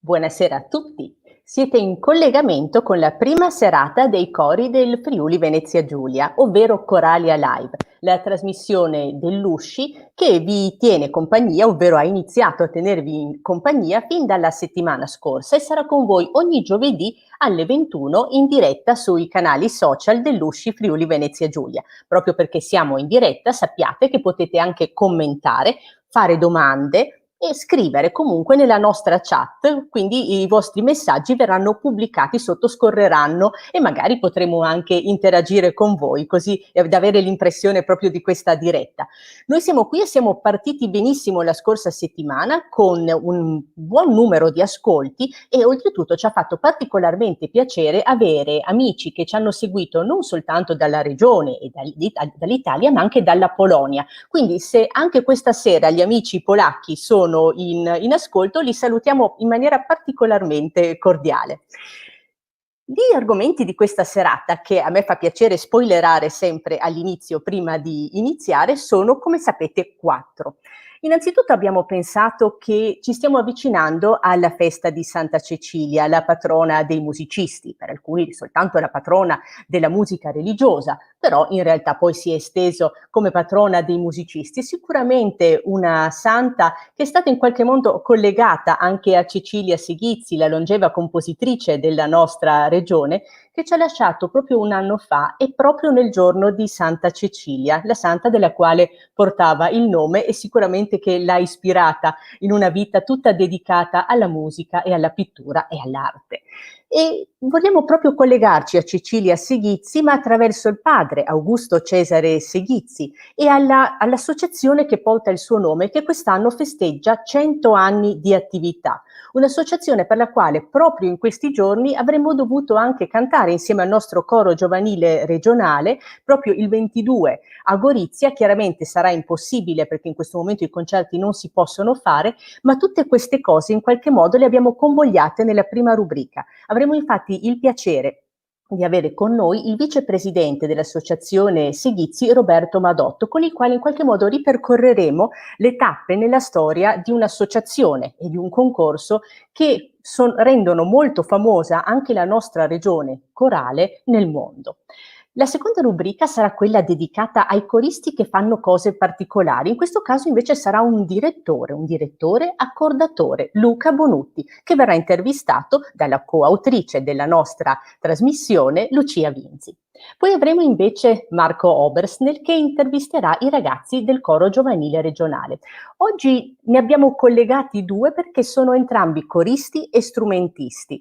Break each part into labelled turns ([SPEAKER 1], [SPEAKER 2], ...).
[SPEAKER 1] Buonasera a tutti. Siete in collegamento con la prima serata dei cori del Friuli Venezia Giulia, ovvero Coralia Live, la trasmissione dell'Usci che vi tiene compagnia, ovvero ha iniziato a tenervi in compagnia fin dalla settimana scorsa e sarà con voi ogni giovedì alle 21 in diretta sui canali social dell'Usci Friuli Venezia Giulia. Proprio perché siamo in diretta, sappiate che potete anche commentare, fare domande e scrivere comunque nella nostra chat, quindi i vostri messaggi verranno pubblicati sotto, scorreranno e magari potremo anche interagire con voi, così da avere l'impressione proprio di questa diretta. Noi siamo qui e siamo partiti benissimo la scorsa settimana con un buon numero di ascolti e oltretutto ci ha fatto particolarmente piacere avere amici che ci hanno seguito non soltanto dalla regione e dall'Italia, ma anche dalla Polonia. Quindi se anche questa sera gli amici polacchi sono in ascolto, li salutiamo in maniera particolarmente cordiale. Gli argomenti di questa serata, che a me fa piacere spoilerare sempre all'inizio prima di iniziare, sono, come sapete, 4. Innanzitutto abbiamo pensato che ci stiamo avvicinando alla festa di Santa Cecilia, la patrona dei musicisti, per alcuni soltanto la patrona della musica religiosa, però in realtà poi si è esteso come patrona dei musicisti. Sicuramente una santa che è stata in qualche modo collegata anche a Cecilia Seghizzi, la longeva compositrice della nostra regione, che ci ha lasciato proprio un anno fa e proprio nel giorno di Santa Cecilia, la santa della quale portava il nome e sicuramente che l'ha ispirata in una vita tutta dedicata alla musica e alla pittura e all'arte. E vogliamo proprio collegarci a Cecilia Seghizzi, ma attraverso il padre Augusto Cesare Seghizzi e all'associazione che porta il suo nome, che quest'anno festeggia 100 anni di attività. Un'associazione per la quale proprio in questi giorni avremmo dovuto anche cantare insieme al nostro coro giovanile regionale, proprio il 22 a Gorizia. Chiaramente sarà impossibile perché in questo momento i concerti non si possono fare, ma tutte queste cose in qualche modo le abbiamo convogliate nella prima rubrica. Avremo infatti il piacere di avere con noi il vicepresidente dell'associazione Seghizzi, Roberto Madotto, con il quale in qualche modo ripercorreremo le tappe nella storia di un'associazione e di un concorso che rendono molto famosa anche la nostra regione corale nel mondo. La seconda rubrica sarà quella dedicata ai coristi che fanno cose particolari. In questo caso invece sarà un direttore accordatore, Luca Bonutti, che verrà intervistato dalla coautrice della nostra trasmissione, Lucia Vinzi. Poi avremo invece Marco Obersnel che intervisterà i ragazzi del coro giovanile regionale. Oggi ne abbiamo collegati 2 perché sono entrambi coristi e strumentisti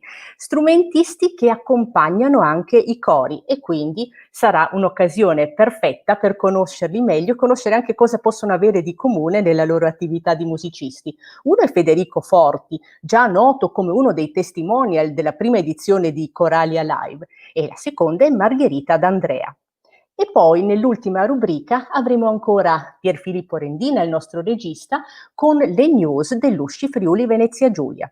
[SPEAKER 1] che accompagnano anche i cori e quindi sarà un'occasione perfetta per conoscerli meglio, conoscere anche cosa possono avere di comune nella loro attività di musicisti. Uno è Federico Forti, già noto come uno dei testimonial della prima edizione di Coralia Live, e la seconda è Margherita D'Andrea. E poi nell'ultima rubrica avremo ancora Pierfilippo Rendina, il nostro regista, con le news dell'Usci Friuli Venezia Giulia.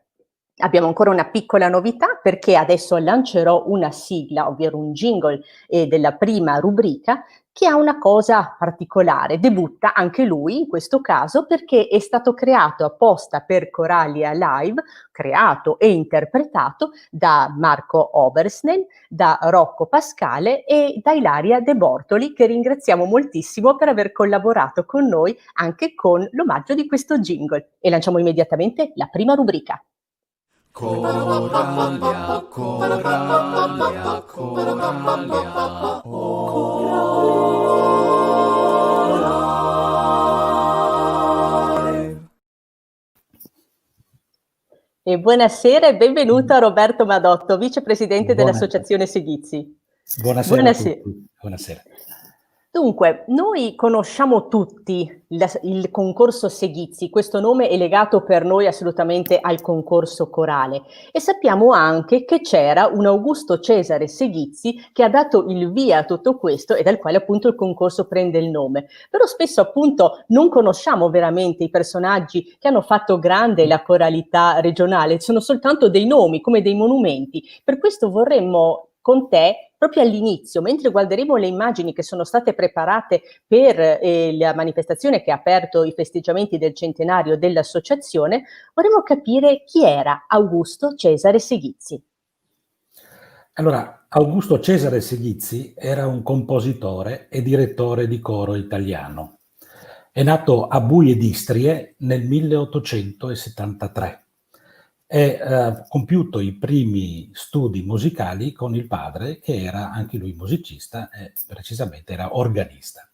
[SPEAKER 1] Abbiamo ancora una piccola novità perché adesso lancerò una sigla, ovvero un jingle della prima rubrica, che ha una cosa particolare. Debutta anche lui in questo caso perché è stato creato apposta per Coralia Live, creato e interpretato da Marco Obersnel, da Rocco Pascale e da Ilaria De Bortoli, che ringraziamo moltissimo per aver collaborato con noi anche con l'omaggio di questo jingle. E lanciamo immediatamente la prima rubrica.
[SPEAKER 2] Coralia, Coralia, Coralia,
[SPEAKER 1] E buonasera e benvenuto a Roberto Madotto, vicepresidente dell'associazione Seghizzi.
[SPEAKER 3] Buonasera a tutti. Buonasera.
[SPEAKER 1] Dunque, noi conosciamo tutti il concorso Seghizzi, questo nome è legato per noi assolutamente al concorso corale e sappiamo anche che c'era un Augusto Cesare Seghizzi che ha dato il via a tutto questo e dal quale appunto il concorso prende il nome. Però spesso appunto non conosciamo veramente i personaggi che hanno fatto grande la coralità regionale, sono soltanto dei nomi come dei monumenti. Per questo vorremmo con te, proprio all'inizio, mentre guarderemo le immagini che sono state preparate per la manifestazione che ha aperto i festeggiamenti del centenario dell'associazione, vorremmo capire chi era Augusto Cesare Seghizzi.
[SPEAKER 3] Allora, Augusto Cesare Seghizzi era un compositore e direttore di coro italiano. È nato a Buie d'Istrie nel 1873. Ha compiuto i primi studi musicali con il padre, che era anche lui musicista e precisamente era organista.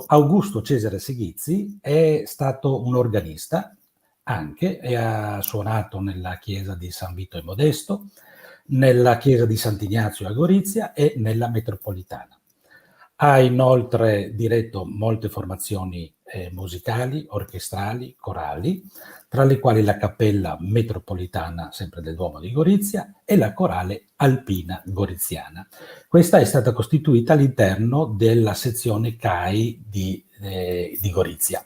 [SPEAKER 3] Augusto Cesare Seghizzi è stato un organista anche e ha suonato nella chiesa di San Vito e Modesto, nella chiesa di Sant'Ignazio a Gorizia e nella metropolitana. Ha inoltre diretto molte formazioni musicali, orchestrali, corali, tra le quali la Cappella Metropolitana, sempre del Duomo di Gorizia, e la Corale Alpina Goriziana. Questa è stata costituita all'interno della sezione CAI di Gorizia.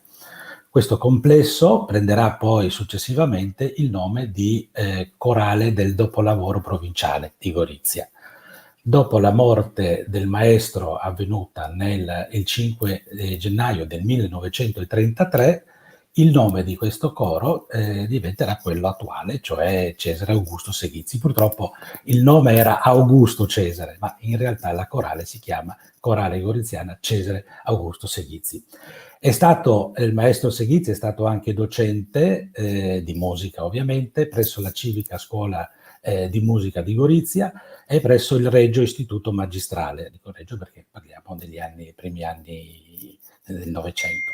[SPEAKER 3] Questo complesso prenderà poi successivamente il nome di Corale del Dopolavoro Provinciale di Gorizia. Dopo la morte del maestro avvenuta il 5 gennaio del 1933, il nome di questo coro diventerà quello attuale, cioè Cesare Augusto Seghizzi. Purtroppo il nome era Augusto Cesare, ma in realtà la corale si chiama Corale Goriziana Cesare Augusto Seghizzi. Il maestro Seghizzi è stato anche docente di musica, ovviamente, presso la Civica Scuola di Musica di Gorizia e presso il Regio Istituto Magistrale. Dico Regio perché parliamo degli primi anni del Novecento.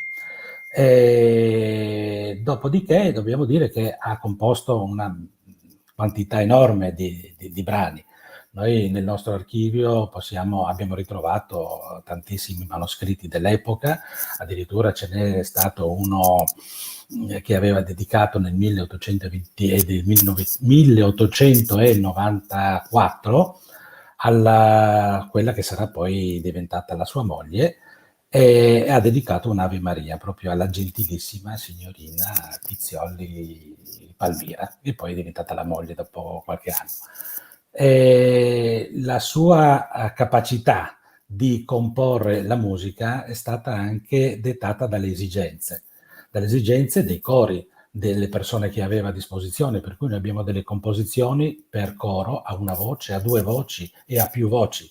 [SPEAKER 3] Dopodiché dobbiamo dire che ha composto una quantità enorme di brani. Noi nel nostro archivio abbiamo ritrovato tantissimi manoscritti dell'epoca, addirittura ce n'è stato uno che aveva dedicato nel 1894 a quella che sarà poi diventata la sua moglie, e ha dedicato un'Ave Maria proprio alla gentilissima signorina Tizioli Palmira, che poi è diventata la moglie dopo qualche anno. La sua capacità di comporre la musica è stata anche dettata dalle esigenze dei cori, delle persone che aveva a disposizione, per cui noi abbiamo delle composizioni per coro a una voce, a due voci e a più voci,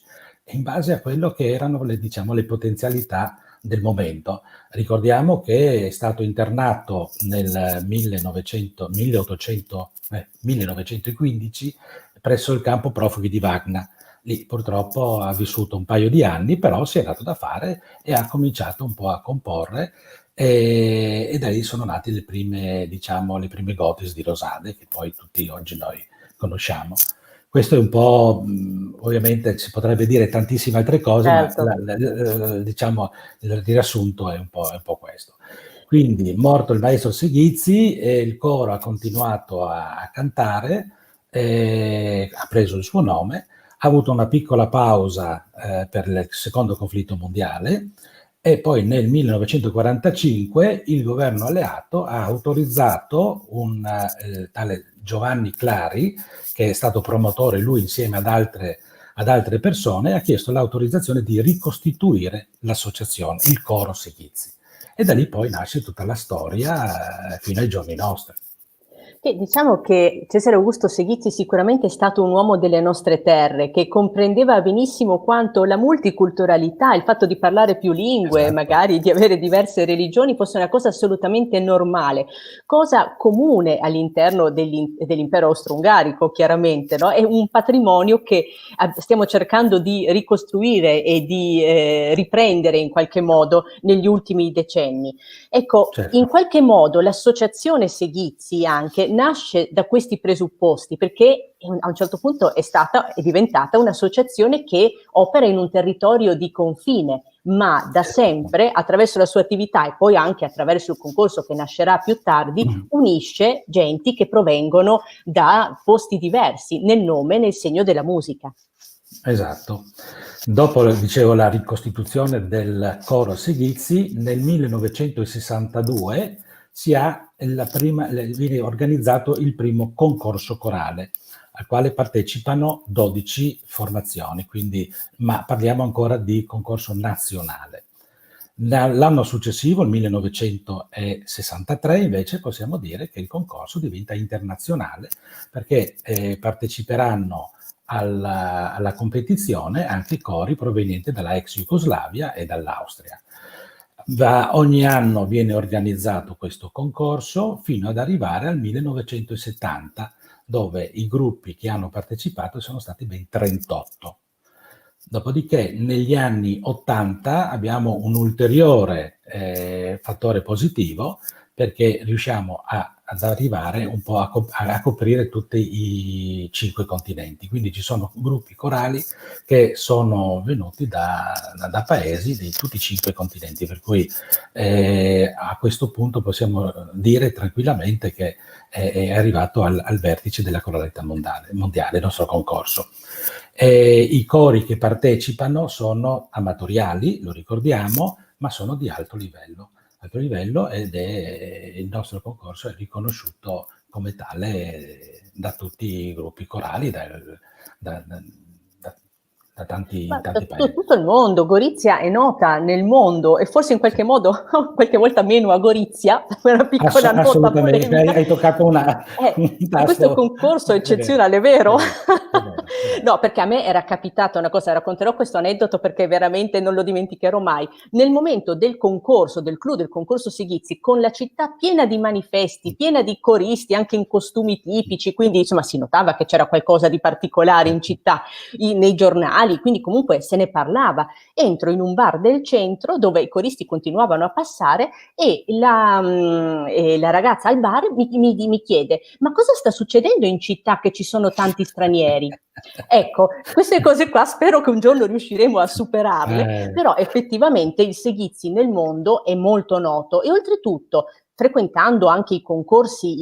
[SPEAKER 3] in base a quello che erano le potenzialità del momento. Ricordiamo che è stato internato nel 1915 presso il campo profughi di Wagner. Lì purtroppo ha vissuto un paio di anni, però si è dato da fare e ha cominciato un po' a comporre, e da lì sono nate le prime gotis di Rosade, che poi tutti oggi noi conosciamo. Questo è un po', ovviamente si potrebbe dire tantissime altre cose, certo. Ma il riassunto è un po' questo. Quindi, morto il maestro Seghizzi, il coro ha continuato a cantare, ha preso il suo nome, ha avuto una piccola pausa per il secondo conflitto mondiale, e poi nel 1945 il governo alleato ha autorizzato un tale Giovanni Clari, che è stato promotore lui insieme ad altre persone, ha chiesto l'autorizzazione di ricostituire l'associazione, il coro Seghizzi. E da lì poi nasce tutta la storia fino ai giorni nostri.
[SPEAKER 1] Diciamo che Cesare Augusto Seghizzi sicuramente è stato un uomo delle nostre terre, che comprendeva benissimo quanto la multiculturalità, il fatto di parlare più lingue, esatto, magari di avere diverse religioni, fosse una cosa assolutamente normale, cosa comune all'interno dell'impero austro-ungarico, chiaramente, no? È un patrimonio che stiamo cercando di ricostruire e di riprendere in qualche modo negli ultimi decenni. Ecco, certo. In qualche modo l'associazione Seghizzi anche nasce da questi presupposti, perché a un certo punto è diventata un'associazione che opera in un territorio di confine, ma da sempre, attraverso la sua attività e poi anche attraverso il concorso che nascerà più tardi, unisce genti che provengono da posti diversi, nel nome e nel segno della musica.
[SPEAKER 3] Esatto. Dopo, dicevo, la ricostituzione del coro Segizzi, nel 1962 viene organizzato il primo concorso corale, al quale partecipano 12 formazioni, ma parliamo ancora di concorso nazionale. L'anno successivo, il 1963, invece possiamo dire che il concorso diventa internazionale, perché parteciperanno alla competizione anche cori provenienti dalla ex Jugoslavia e dall'Austria. Ogni anno viene organizzato questo concorso fino ad arrivare al 1970, dove i gruppi che hanno partecipato sono stati ben 38. Dopodiché negli anni 80 abbiamo un ulteriore fattore positivo, perché riusciamo ad arrivare un po' a coprire tutti i 5 continenti. Quindi ci sono gruppi corali che sono venuti da paesi di tutti i 5 continenti, per cui a questo punto possiamo dire tranquillamente che è arrivato al vertice della coralità mondiale il nostro concorso. I cori che partecipano sono amatoriali, lo ricordiamo, ma sono di alto livello ed il nostro concorso è riconosciuto come tale da tutti i gruppi corali, da tanti paesi.
[SPEAKER 1] Tutto il mondo, Gorizia è nota nel mondo e forse in qualche modo, qualche volta meno a Gorizia, una piccola nota
[SPEAKER 3] Assolutamente,
[SPEAKER 1] polemica.
[SPEAKER 3] hai toccato un tasto.
[SPEAKER 1] Questo concorso eccezionale, vero?
[SPEAKER 3] È vero.
[SPEAKER 1] No, perché a me era capitata una cosa, racconterò questo aneddoto perché veramente non lo dimenticherò mai. Nel momento del concorso, del clou del concorso Segizzi, con la città piena di manifesti, piena di coristi, anche in costumi tipici, quindi insomma si notava che c'era qualcosa di particolare in città, nei giornali, quindi comunque se ne parlava. Entro in un bar del centro dove i coristi continuavano a passare e la ragazza al bar mi chiede: ma cosa sta succedendo in città che ci sono tanti stranieri? Ecco, queste cose qua spero che un giorno riusciremo a superarle, però effettivamente il Segizzi nel mondo è molto noto e oltretutto, frequentando anche i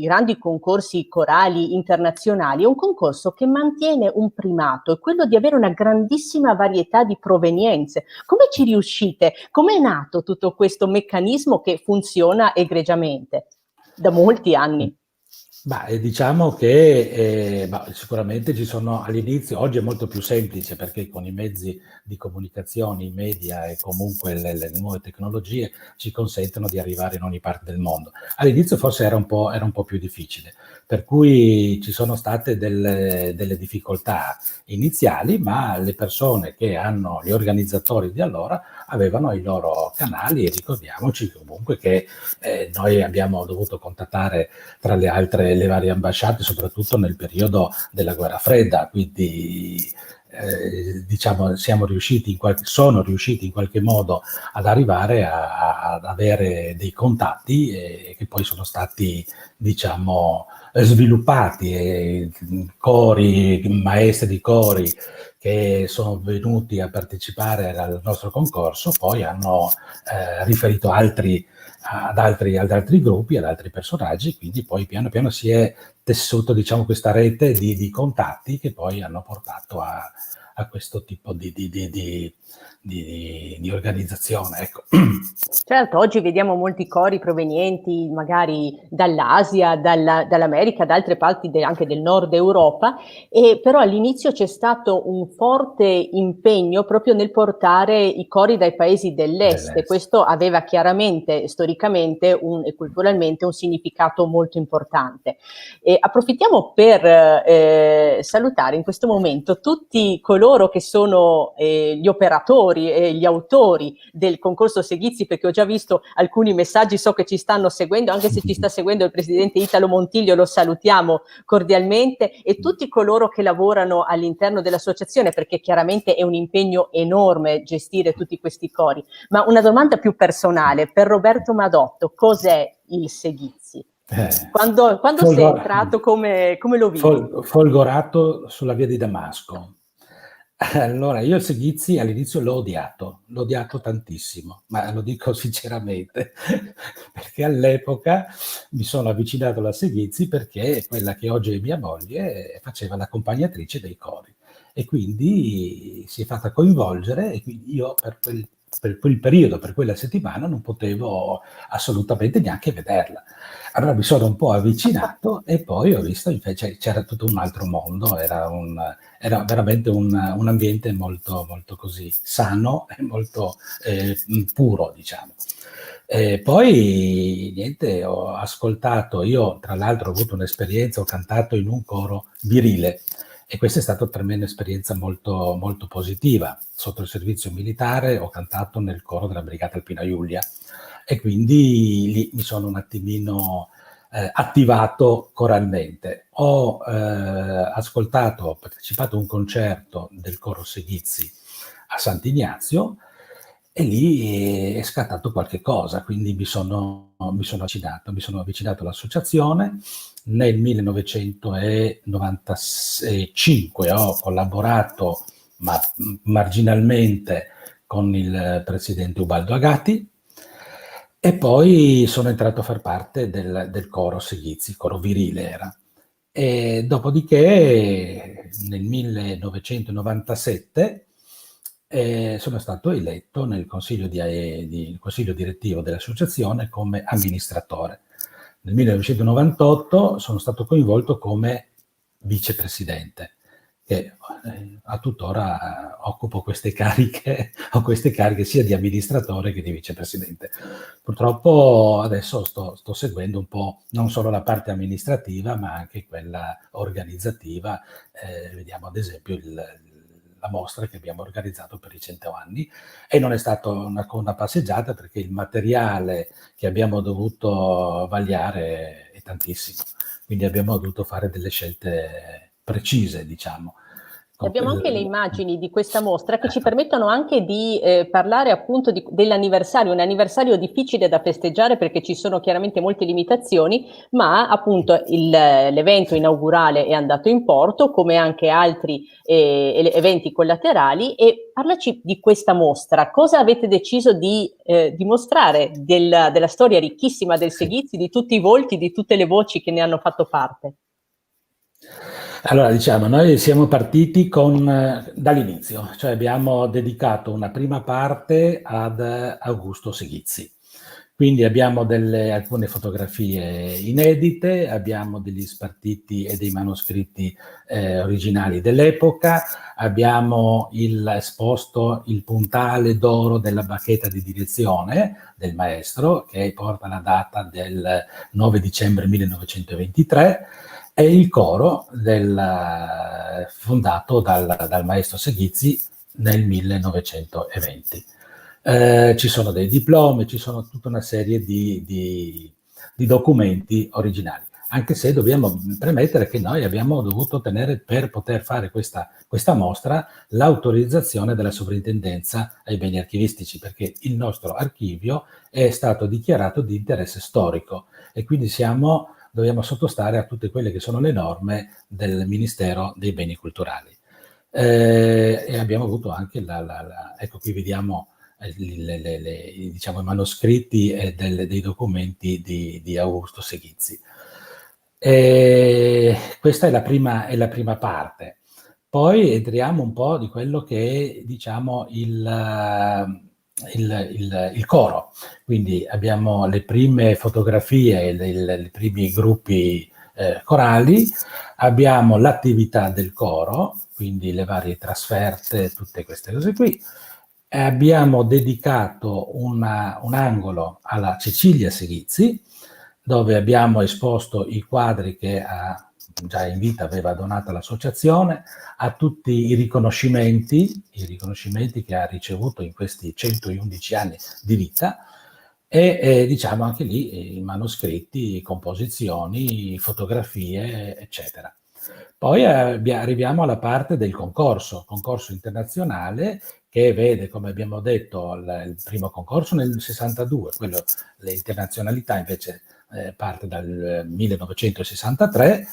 [SPEAKER 1] grandi concorsi corali internazionali, è un concorso che mantiene un primato, è quello di avere una grandissima varietà di provenienze. Come ci riuscite? Come è nato tutto questo meccanismo che funziona egregiamente da molti anni?
[SPEAKER 3] Diciamo che sicuramente ci sono all'inizio, oggi è molto più semplice perché con i mezzi di comunicazione, i media e comunque le nuove tecnologie ci consentono di arrivare in ogni parte del mondo. All'inizio forse era un po' più difficile, per cui ci sono state delle difficoltà iniziali, ma le persone gli organizzatori di allora avevano i loro canali e ricordiamoci comunque che noi abbiamo dovuto contattare tra le altre le varie ambasciate, soprattutto nel periodo della guerra fredda, quindi diciamo sono riusciti in qualche modo ad arrivare ad avere dei contatti che poi sono stati, diciamo, sviluppati, maestri di cori che sono venuti a partecipare al nostro concorso, poi hanno riferito ad altri gruppi, ad altri personaggi, quindi poi piano piano si è tessuto, diciamo, questa rete di contatti che poi hanno portato a questo tipo di organizzazione, ecco.
[SPEAKER 1] Certo, oggi vediamo molti cori provenienti magari dall'Asia, dall'America, da altre parti anche del nord Europa, però all'inizio c'è stato un forte impegno proprio nel portare i cori dai paesi dell'est e questo aveva chiaramente, storicamente e culturalmente un significato molto importante. Approfittiamo per salutare in questo momento tutti coloro che sono gli operatori e gli autori del concorso Segizzi, perché ho già visto alcuni messaggi, so che ci stanno seguendo, anche se ci sta seguendo il presidente Italo Montiglio, lo salutiamo cordialmente, e tutti coloro che lavorano all'interno dell'associazione, perché chiaramente è un impegno enorme gestire tutti questi cori. Ma una domanda più personale, per Roberto Madotto, cos'è il Segizzi? Quando sei entrato, come lo vivi?
[SPEAKER 3] Folgorato sulla via di Damasco. Allora, io il Segizzi all'inizio l'ho odiato tantissimo, ma lo dico sinceramente, perché all'epoca mi sono avvicinato alla Segizzi perché quella che oggi è mia moglie faceva l'accompagnatrice dei cori e quindi si è fatta coinvolgere e quindi io per quel periodo, per quella settimana, non potevo assolutamente neanche vederla. Allora mi sono un po' avvicinato e poi ho visto invece c'era tutto un altro mondo, era veramente un ambiente molto, molto così sano e molto puro, diciamo. Poi niente, ho ascoltato, io tra l'altro ho avuto un'esperienza, ho cantato in un coro virile e questa è stata per me un'esperienza molto, molto positiva. Sotto il servizio militare ho cantato nel coro della Brigata Alpina Giulia e quindi lì mi sono un attimino attivato coralmente. Ho partecipato a un concerto del coro Segizzi a Sant'Ignazio e lì è scattato qualche cosa, quindi mi sono avvicinato all'associazione. Nel 1995 ho collaborato, ma marginalmente, con il presidente Ubaldo Agati e poi sono entrato a far parte del coro Segizzi, coro virile era. E dopodiché nel 1997 sono stato eletto nel consiglio consiglio direttivo dell'associazione come amministratore. Nel 1998 sono stato coinvolto come vicepresidente, che a tuttora occupo queste cariche, ho queste cariche sia di amministratore che di vicepresidente. Purtroppo adesso sto seguendo un po' non solo la parte amministrativa, ma anche quella organizzativa. Vediamo ad esempio la mostra che abbiamo organizzato per i 100 anni e non è stata una passeggiata perché il materiale che abbiamo dovuto vagliare è tantissimo, quindi abbiamo dovuto fare delle scelte precise, diciamo.
[SPEAKER 1] Abbiamo anche le immagini di questa mostra che ci permettono anche di parlare appunto dell'anniversario, un anniversario difficile da festeggiare perché ci sono chiaramente molte limitazioni, ma appunto l'evento inaugurale è andato in porto, come anche altri eventi collaterali. E parlaci di questa mostra, cosa avete deciso di mostrare della storia ricchissima del Segizzi, di tutti i volti, di tutte le voci che ne hanno fatto parte?
[SPEAKER 3] Allora, diciamo, noi siamo partiti dall'inizio, cioè abbiamo dedicato una prima parte ad Augusto Segizzi. Quindi abbiamo alcune fotografie inedite, abbiamo degli spartiti e dei manoscritti originali dell'epoca, abbiamo esposto il puntale d'oro della bacchetta di direzione del maestro, che porta la data del 9 dicembre 1923, è il coro fondato dal maestro Segizzi nel 1920. Ci sono dei diplomi, ci sono tutta una serie di documenti originali, anche se dobbiamo premettere che noi abbiamo dovuto ottenere, per poter fare questa mostra, l'autorizzazione della sovrintendenza ai beni archivistici, perché il nostro archivio è stato dichiarato di interesse storico e quindi dobbiamo sottostare a tutte quelle che sono le norme del Ministero dei Beni Culturali. E abbiamo avuto anche ecco qui vediamo diciamo, i manoscritti e dei documenti di Augusto Segizzi. Questa è la prima parte. Poi entriamo un po' di quello che è, diciamo, il coro. Quindi abbiamo le prime fotografie, i primi gruppi corali, abbiamo l'attività del coro, quindi le varie trasferte, tutte queste cose qui. Abbiamo dedicato un angolo alla Cecilia Segizzi, dove abbiamo esposto i quadri che già in vita aveva donato all'associazione, a tutti i riconoscimenti che ha ricevuto in questi 111 anni di vita e diciamo anche lì i manoscritti, composizioni, fotografie, eccetera. Poi arriviamo alla parte del concorso internazionale, che vede, come abbiamo detto, il primo concorso nel 62, quello le internazionalità invece parte dal 1963,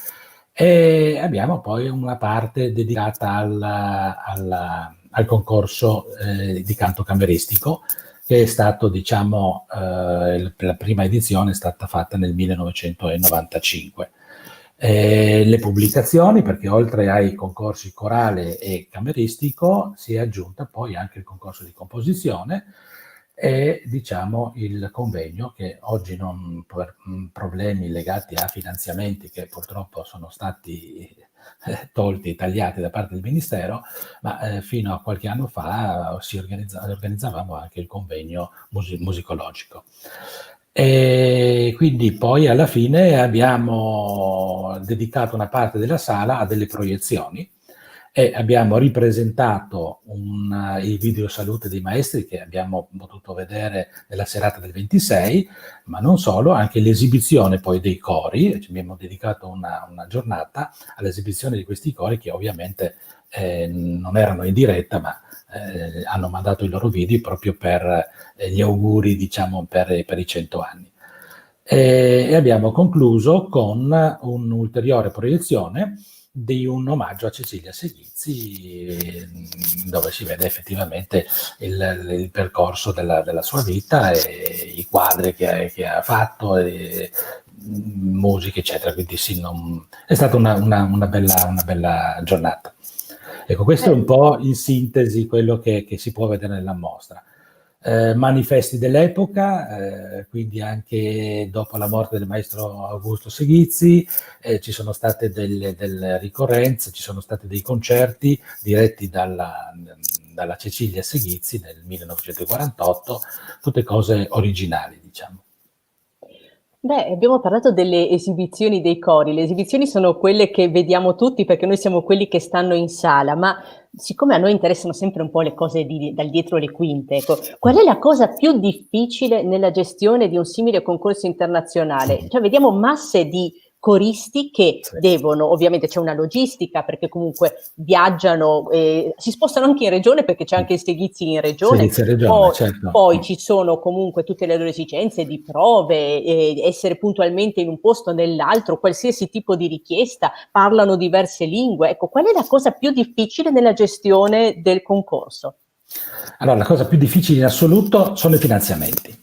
[SPEAKER 3] e abbiamo poi una parte dedicata al concorso di canto cameristico, che è stato, diciamo, la prima edizione è stata fatta nel 1995. Le pubblicazioni, perché oltre ai concorsi corale e cameristico si è aggiunta poi anche il concorso di composizione e, diciamo, il convegno, che oggi, non per problemi legati a finanziamenti che purtroppo sono stati tolti, tagliati da parte del Ministero, ma fino a qualche anno fa organizzavamo anche il convegno musicologico. E quindi poi alla fine abbiamo dedicato una parte della sala a delle proiezioni e abbiamo ripresentato i video salute dei maestri che abbiamo potuto vedere nella serata del 26, ma non solo, anche l'esibizione poi dei cori. Ci abbiamo dedicato una giornata all'esibizione di questi cori, che ovviamente non erano in diretta, ma hanno mandato i loro video proprio per gli auguri, diciamo, per i 100 anni. E abbiamo concluso con un'ulteriore proiezione di un omaggio a Cecilia Seghizzi, dove si vede effettivamente il percorso della sua vita e i quadri che ha fatto, e musiche, eccetera. Quindi sì, è stata una bella giornata. Ecco, questo è un po' in sintesi quello che si può vedere nella mostra. Manifesti dell'epoca, quindi anche dopo la morte del maestro Augusto Seghizzi ci sono state delle ricorrenze, ci sono stati dei concerti diretti dalla Cecilia Seghizzi nel 1948, tutte cose originali, diciamo.
[SPEAKER 1] Beh, abbiamo parlato delle esibizioni dei cori. Le esibizioni sono quelle che vediamo tutti perché noi siamo quelli che stanno in sala, ma siccome a noi interessano sempre un po' le cose dal dietro le quinte, ecco, qual è la cosa più difficile nella gestione di un simile concorso internazionale? Cioè, vediamo masse di coristi che devono, ovviamente c'è una logistica perché comunque viaggiano, si spostano anche in regione perché c'è anche il Seghizzi in regione,
[SPEAKER 3] certo.
[SPEAKER 1] Poi ci sono comunque tutte le loro esigenze di prove, essere puntualmente in un posto o nell'altro, qualsiasi tipo di richiesta, parlano diverse lingue. Ecco, qual è la cosa più difficile nella gestione del concorso?
[SPEAKER 3] Allora, la cosa più difficile in assoluto sono i finanziamenti.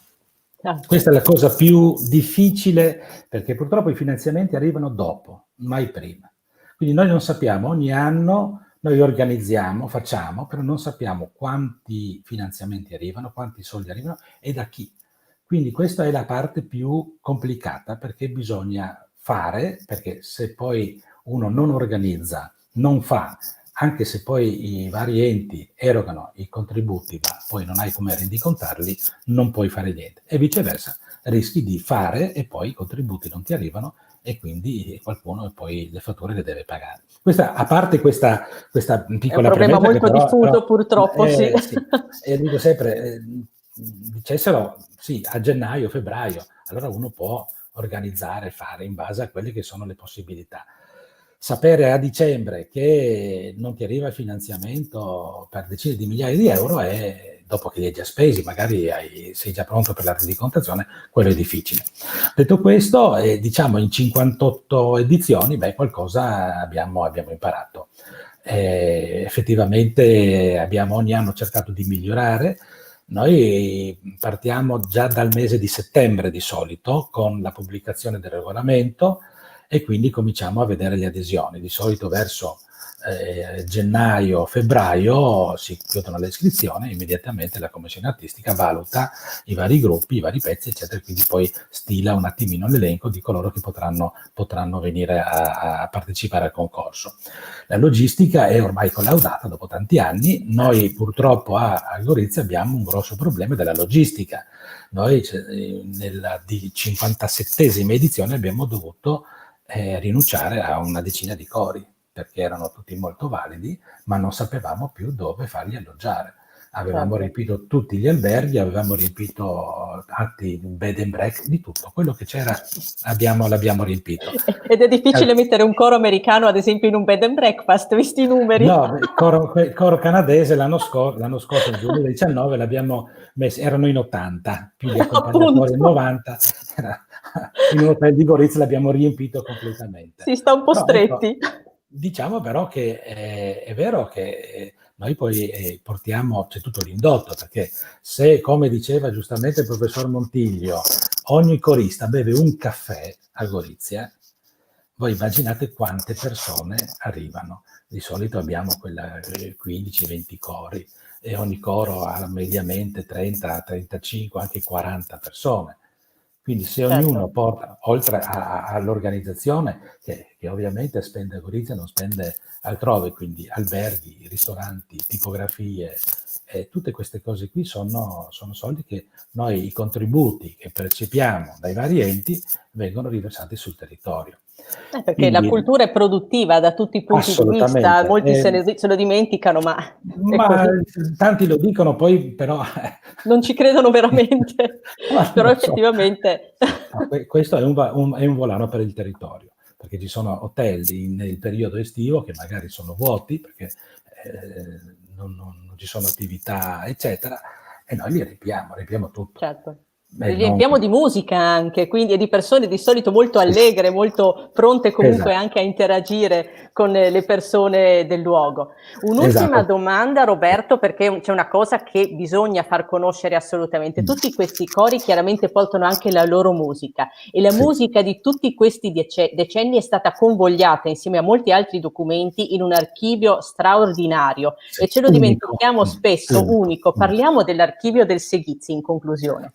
[SPEAKER 3] Questa è la cosa più difficile, perché purtroppo i finanziamenti arrivano dopo, mai prima. Quindi noi non sappiamo, ogni anno noi organizziamo, facciamo, però non sappiamo quanti finanziamenti arrivano, quanti soldi arrivano e da chi. Quindi questa è la parte più complicata, perché bisogna fare, perché se poi uno non organizza, non fa, anche se poi i vari enti erogano i contributi, ma poi non hai come rendicontarli, non puoi fare niente. E viceversa, rischi di fare e poi i contributi non ti arrivano e quindi qualcuno poi le fatture le deve pagare. A parte questa piccola premessa,
[SPEAKER 1] è un problema molto diffuso, purtroppo, sì.
[SPEAKER 3] E dico sempre, dicessero sì, a gennaio, febbraio, allora uno può organizzare, fare in base a quelle che sono le possibilità. Sapere a dicembre che non ti arriva il finanziamento per decine di migliaia di euro e dopo che li hai già spesi, magari sei già pronto per la rendicontazione, quello è difficile. Detto questo, diciamo in 58 edizioni, qualcosa abbiamo imparato. Effettivamente abbiamo ogni anno cercato di migliorare. Noi partiamo già dal mese di settembre di solito con la pubblicazione del regolamento, e quindi cominciamo a vedere le adesioni. Di solito verso gennaio, febbraio si chiudono le iscrizioni e immediatamente la commissione artistica valuta i vari gruppi, i vari pezzi, eccetera, e quindi poi stila un attimino l'elenco di coloro che potranno venire a partecipare al concorso. La logistica è ormai collaudata dopo tanti anni. Noi purtroppo a Gorizia abbiamo un grosso problema della logistica. Noi nella 57esima edizione abbiamo dovuto rinunciare a una decina di cori, perché erano tutti molto validi, ma non sapevamo più dove farli alloggiare. Avevamo riempito tutti gli alberghi, avevamo riempito tanti bed and breakfast, di tutto. Quello che c'era l'abbiamo riempito.
[SPEAKER 1] Ed è difficile mettere un coro americano, ad esempio, in un bed and breakfast, visti i numeri.
[SPEAKER 3] No, il coro canadese l'anno scorso, nel 2019, l'abbiamo messo, erano in 80, più gli accompagnatori 90, in un hotel di Gorizia l'abbiamo riempito completamente.
[SPEAKER 1] Si sta un po'
[SPEAKER 3] Però ecco,
[SPEAKER 1] stretti.
[SPEAKER 3] diciamo però che è vero che noi poi portiamo, c'è tutto l'indotto, perché se, come diceva giustamente il professor Montiglio, ogni corista beve un caffè a Gorizia, voi immaginate quante persone arrivano. Di solito abbiamo 15-20 cori e ogni coro ha mediamente 30, 35, anche 40 persone. Quindi se ognuno
[SPEAKER 1] Certo.
[SPEAKER 3] porta, oltre all'organizzazione, che ovviamente spende a Gorizia, non spende altrove, quindi alberghi, ristoranti, tipografie, tutte queste cose qui sono soldi che noi, i contributi che percepiamo dai vari enti, vengono riversati sul territorio.
[SPEAKER 1] Perché la
[SPEAKER 3] Quindi
[SPEAKER 1] cultura è produttiva da tutti i punti di vista,
[SPEAKER 3] assolutamente.
[SPEAKER 1] molti se lo dimenticano, ma è
[SPEAKER 3] Ma
[SPEAKER 1] così.
[SPEAKER 3] tanti lo dicono, poi però
[SPEAKER 1] Non ci credono veramente,
[SPEAKER 3] ma
[SPEAKER 1] però
[SPEAKER 3] non so.
[SPEAKER 1] effettivamente
[SPEAKER 3] No, questo è un volano per il territorio, perché ci sono hotel nel periodo estivo che magari sono vuoti perché non ci sono attività, eccetera, e noi li riempiamo tutto.
[SPEAKER 1] certo. Li
[SPEAKER 3] E non-
[SPEAKER 1] riempiamo di musica anche, quindi e di persone di solito molto
[SPEAKER 3] Sì,
[SPEAKER 1] allegre, molto pronte comunque
[SPEAKER 3] esatto,
[SPEAKER 1] anche a interagire con le persone del luogo. Un'ultima
[SPEAKER 3] esatto.
[SPEAKER 1] domanda, Roberto, perché c'è una cosa che bisogna far conoscere assolutamente. Tutti questi cori chiaramente portano anche la loro musica e la
[SPEAKER 3] Sì,
[SPEAKER 1] musica di tutti questi decenni è stata convogliata insieme a molti altri documenti in un archivio straordinario
[SPEAKER 3] sì,
[SPEAKER 1] e ce lo
[SPEAKER 3] unico,
[SPEAKER 1] dimentichiamo spesso, unico.
[SPEAKER 3] unico.
[SPEAKER 1] Parliamo dell'archivio del Segizzi in conclusione.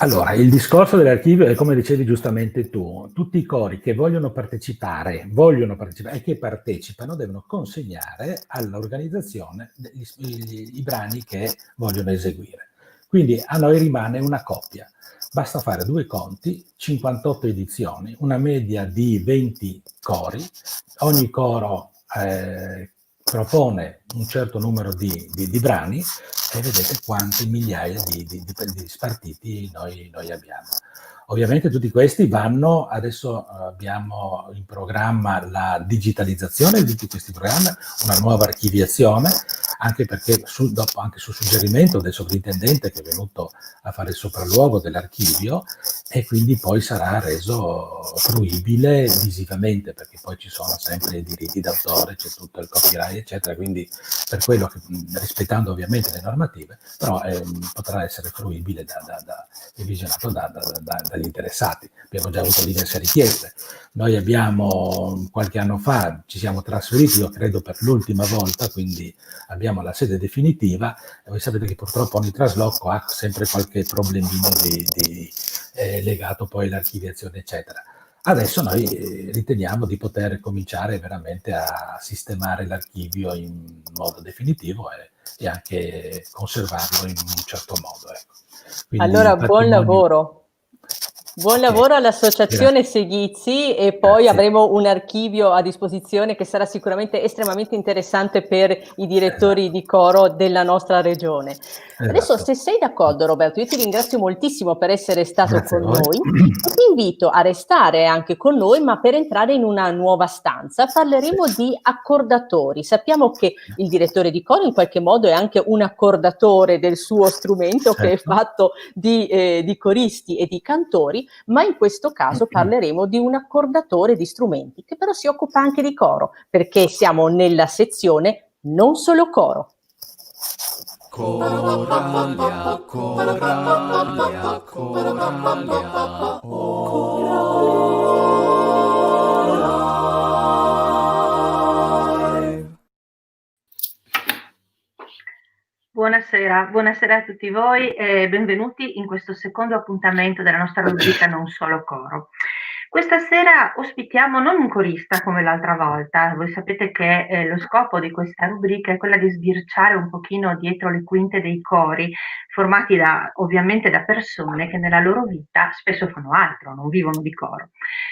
[SPEAKER 3] Allora, il discorso dell'archivio è come dicevi giustamente tu, tutti i cori che vogliono partecipare e che partecipano devono consegnare all'organizzazione i brani che vogliono eseguire. Quindi a noi rimane una coppia. Basta fare due conti, 58 edizioni, una media di 20 cori, ogni coro propone un certo numero di brani e vedete quante migliaia di spartiti noi abbiamo. Ovviamente tutti questi vanno, adesso abbiamo in programma la digitalizzazione di tutti questi programmi, una nuova archiviazione, anche perché dopo anche su suggerimento del sovrintendente che è venuto a fare il sopralluogo dell'archivio e quindi poi sarà reso fruibile visivamente, perché poi ci sono sempre i diritti d'autore, c'è tutto il copyright, eccetera, quindi per quello che, rispettando ovviamente le normative, però potrà essere fruibile e visionato dagli interessati. Abbiamo già avuto diverse richieste. Noi abbiamo, qualche anno fa, ci siamo trasferiti, io credo per l'ultima volta, quindi abbiamo la sede definitiva, e voi sapete che purtroppo ogni trasloco ha sempre qualche problemino legato poi all'archiviazione, eccetera. Adesso noi riteniamo di poter cominciare veramente a sistemare l'archivio in modo definitivo e anche conservarlo in un certo modo. Ecco. Quindi
[SPEAKER 1] Allora,
[SPEAKER 3] il
[SPEAKER 1] buon
[SPEAKER 3] patrimonio.
[SPEAKER 1] lavoro. Buon
[SPEAKER 3] Ok,
[SPEAKER 1] lavoro all'Associazione
[SPEAKER 3] grazie.
[SPEAKER 1] Segizzi e poi
[SPEAKER 3] Grazie.
[SPEAKER 1] avremo un archivio a disposizione che sarà sicuramente estremamente interessante per i direttori
[SPEAKER 3] Esatto,
[SPEAKER 1] di coro della nostra regione. Adesso,
[SPEAKER 3] esatto.
[SPEAKER 1] se sei d'accordo, Roberto, io ti ringrazio moltissimo per essere stato
[SPEAKER 3] Grazie a
[SPEAKER 1] con
[SPEAKER 3] voi.
[SPEAKER 1] noi e ti invito a restare anche con noi, ma per entrare in una nuova stanza.
[SPEAKER 3] Sì.
[SPEAKER 1] Parleremo di accordatori. Sappiamo che il direttore di coro in qualche modo è anche un accordatore del suo strumento che è
[SPEAKER 3] Certo.
[SPEAKER 1] fatto di coristi e di cantori, ma in questo caso parleremo di un accordatore di strumenti che però si occupa anche di coro, perché siamo nella sezione non solo coro.
[SPEAKER 2] Coralia, Coralia, Coralia, Coralia.
[SPEAKER 4] Buonasera, buonasera a tutti voi e benvenuti in questo secondo appuntamento della nostra rubrica Non Solo Coro. Questa sera ospitiamo non un corista come l'altra volta, voi sapete che lo scopo di questa rubrica è quella di sbirciare un pochino dietro le quinte dei cori, formati ovviamente da persone che nella loro vita spesso fanno altro, non vivono di coro.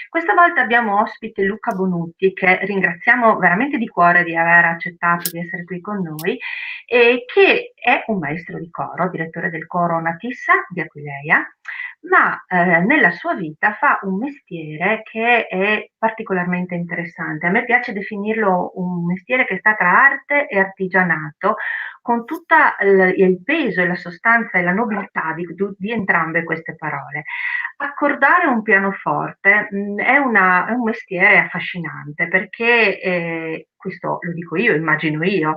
[SPEAKER 4] Questa volta abbiamo ospite Luca Bonutti, che ringraziamo veramente di cuore di aver accettato di essere qui con noi, e che è un maestro di coro, direttore del coro Natissa di Aquileia, ma nella sua vita fa un mestiere che è particolarmente interessante. A me piace definirlo un mestiere che sta tra arte e artigianato, con tutta il peso e la sostanza e la nobiltà di entrambe queste parole. Accordare un pianoforte è un mestiere affascinante perché, questo lo dico io, immagino io,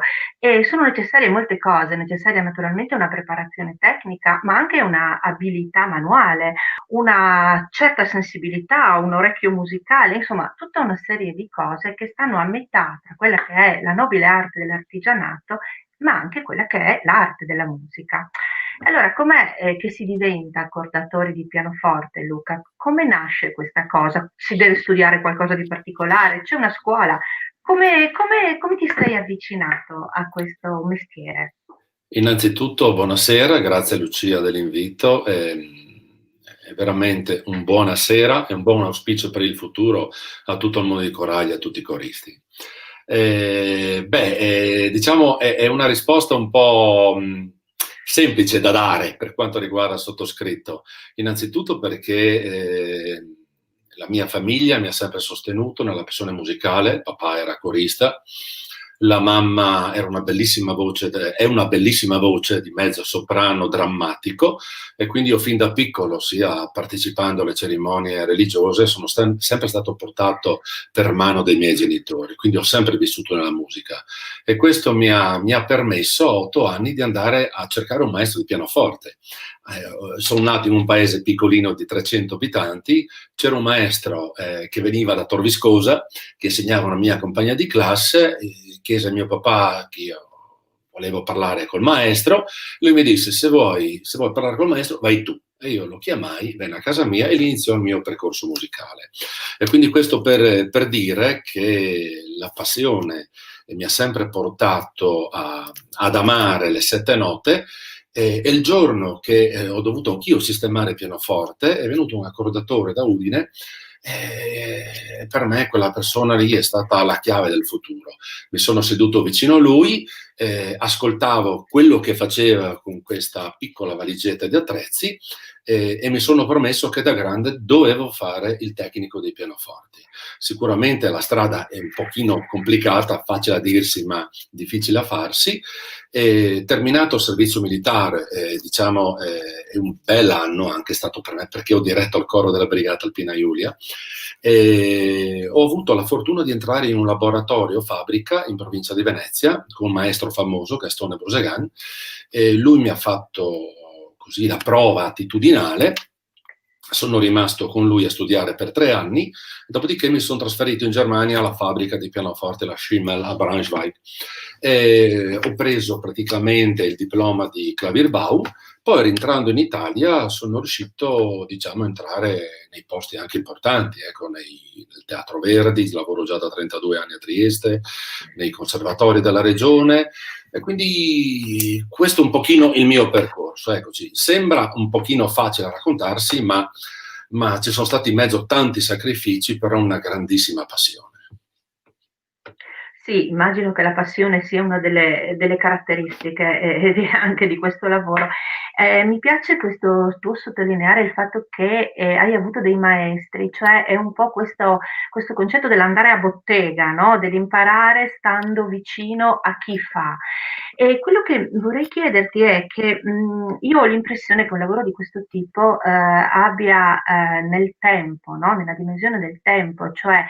[SPEAKER 4] sono necessarie molte cose, è necessaria naturalmente una preparazione tecnica, ma anche una abilità manuale, una certa sensibilità, un orecchio musicale, insomma tutta una serie di cose che stanno a metà tra quella che è la nobile arte dell'artigianato, ma anche quella che è l'arte della musica. Allora, com'è che si diventa accordatori di pianoforte, Luca? Come nasce questa cosa? Si deve studiare qualcosa di particolare? C'è una scuola? Come ti sei avvicinato a questo mestiere?
[SPEAKER 5] Innanzitutto, buonasera, grazie Lucia dell'invito. È veramente un buonasera e un buon auspicio per il futuro a tutto il mondo di Coraglia, a tutti i coristi. Diciamo è una risposta un po' semplice da dare per quanto riguarda il sottoscritto. Innanzitutto perché la mia famiglia mi ha sempre sostenuto nella passione musicale, il papà era corista, la mamma era è una bellissima voce di mezzo soprano drammatico, e quindi io fin da piccolo, sia partecipando alle cerimonie religiose, sono sempre stato portato per mano dei miei genitori, quindi ho sempre vissuto nella musica, e questo mi ha permesso a 8 anni di andare a cercare un maestro di pianoforte. Sono nato in un paese piccolino di 300 abitanti, c'era un maestro che veniva da Tor Viscosa, che insegnava una mia compagna di classe, chiese a mio papà che io volevo parlare col maestro, lui mi disse se vuoi parlare col maestro vai tu. E io lo chiamai, venne a casa mia e iniziò il mio percorso musicale. E quindi questo per dire che la passione mi ha sempre portato ad amare le 7 note. E il giorno che ho dovuto anch'io sistemare il pianoforte è venuto un accordatore da Udine, e per me quella persona lì è stata la chiave del futuro. Mi sono seduto vicino a lui, ascoltavo quello che faceva con questa piccola valigetta di attrezzi, e mi sono promesso che da grande dovevo fare il tecnico dei pianoforti. Sicuramente la strada è un pochino complicata, facile a dirsi ma difficile a farsi. Terminato il servizio militare, diciamo, è un bel anno anche stato per me, perché ho diretto al coro della Brigata Alpina Giulia. Ho avuto la fortuna di entrare in un laboratorio fabbrica in provincia di Venezia con un maestro famoso, Gastone Brusegan, e lui mi ha fatto così la prova attitudinale. Sono rimasto con lui a studiare per 3 anni, dopodiché mi sono trasferito in Germania alla fabbrica di pianoforte, la Schimmel a Braunschweig. Ho preso praticamente il diploma di Klavierbau, poi rientrando in Italia sono riuscito, diciamo, a entrare nei posti anche importanti, ecco, nel Teatro Verdi, lavoro già da 32 anni a Trieste, nei conservatori della regione. E quindi questo è un pochino il mio percorso, eccoci. Sembra un pochino facile a raccontarsi, ma ci sono stati in mezzo tanti sacrifici, però una grandissima passione.
[SPEAKER 4] Sì, immagino che la passione sia una delle caratteristiche anche di questo lavoro. Mi piace questo tuo sottolineare il fatto che hai avuto dei maestri, cioè è un po' questo concetto dell'andare a bottega, no? Dell'imparare stando vicino a chi fa. E quello che vorrei chiederti è che io ho l'impressione che un lavoro di questo tipo abbia nel tempo, no? Nella dimensione del tempo, cioè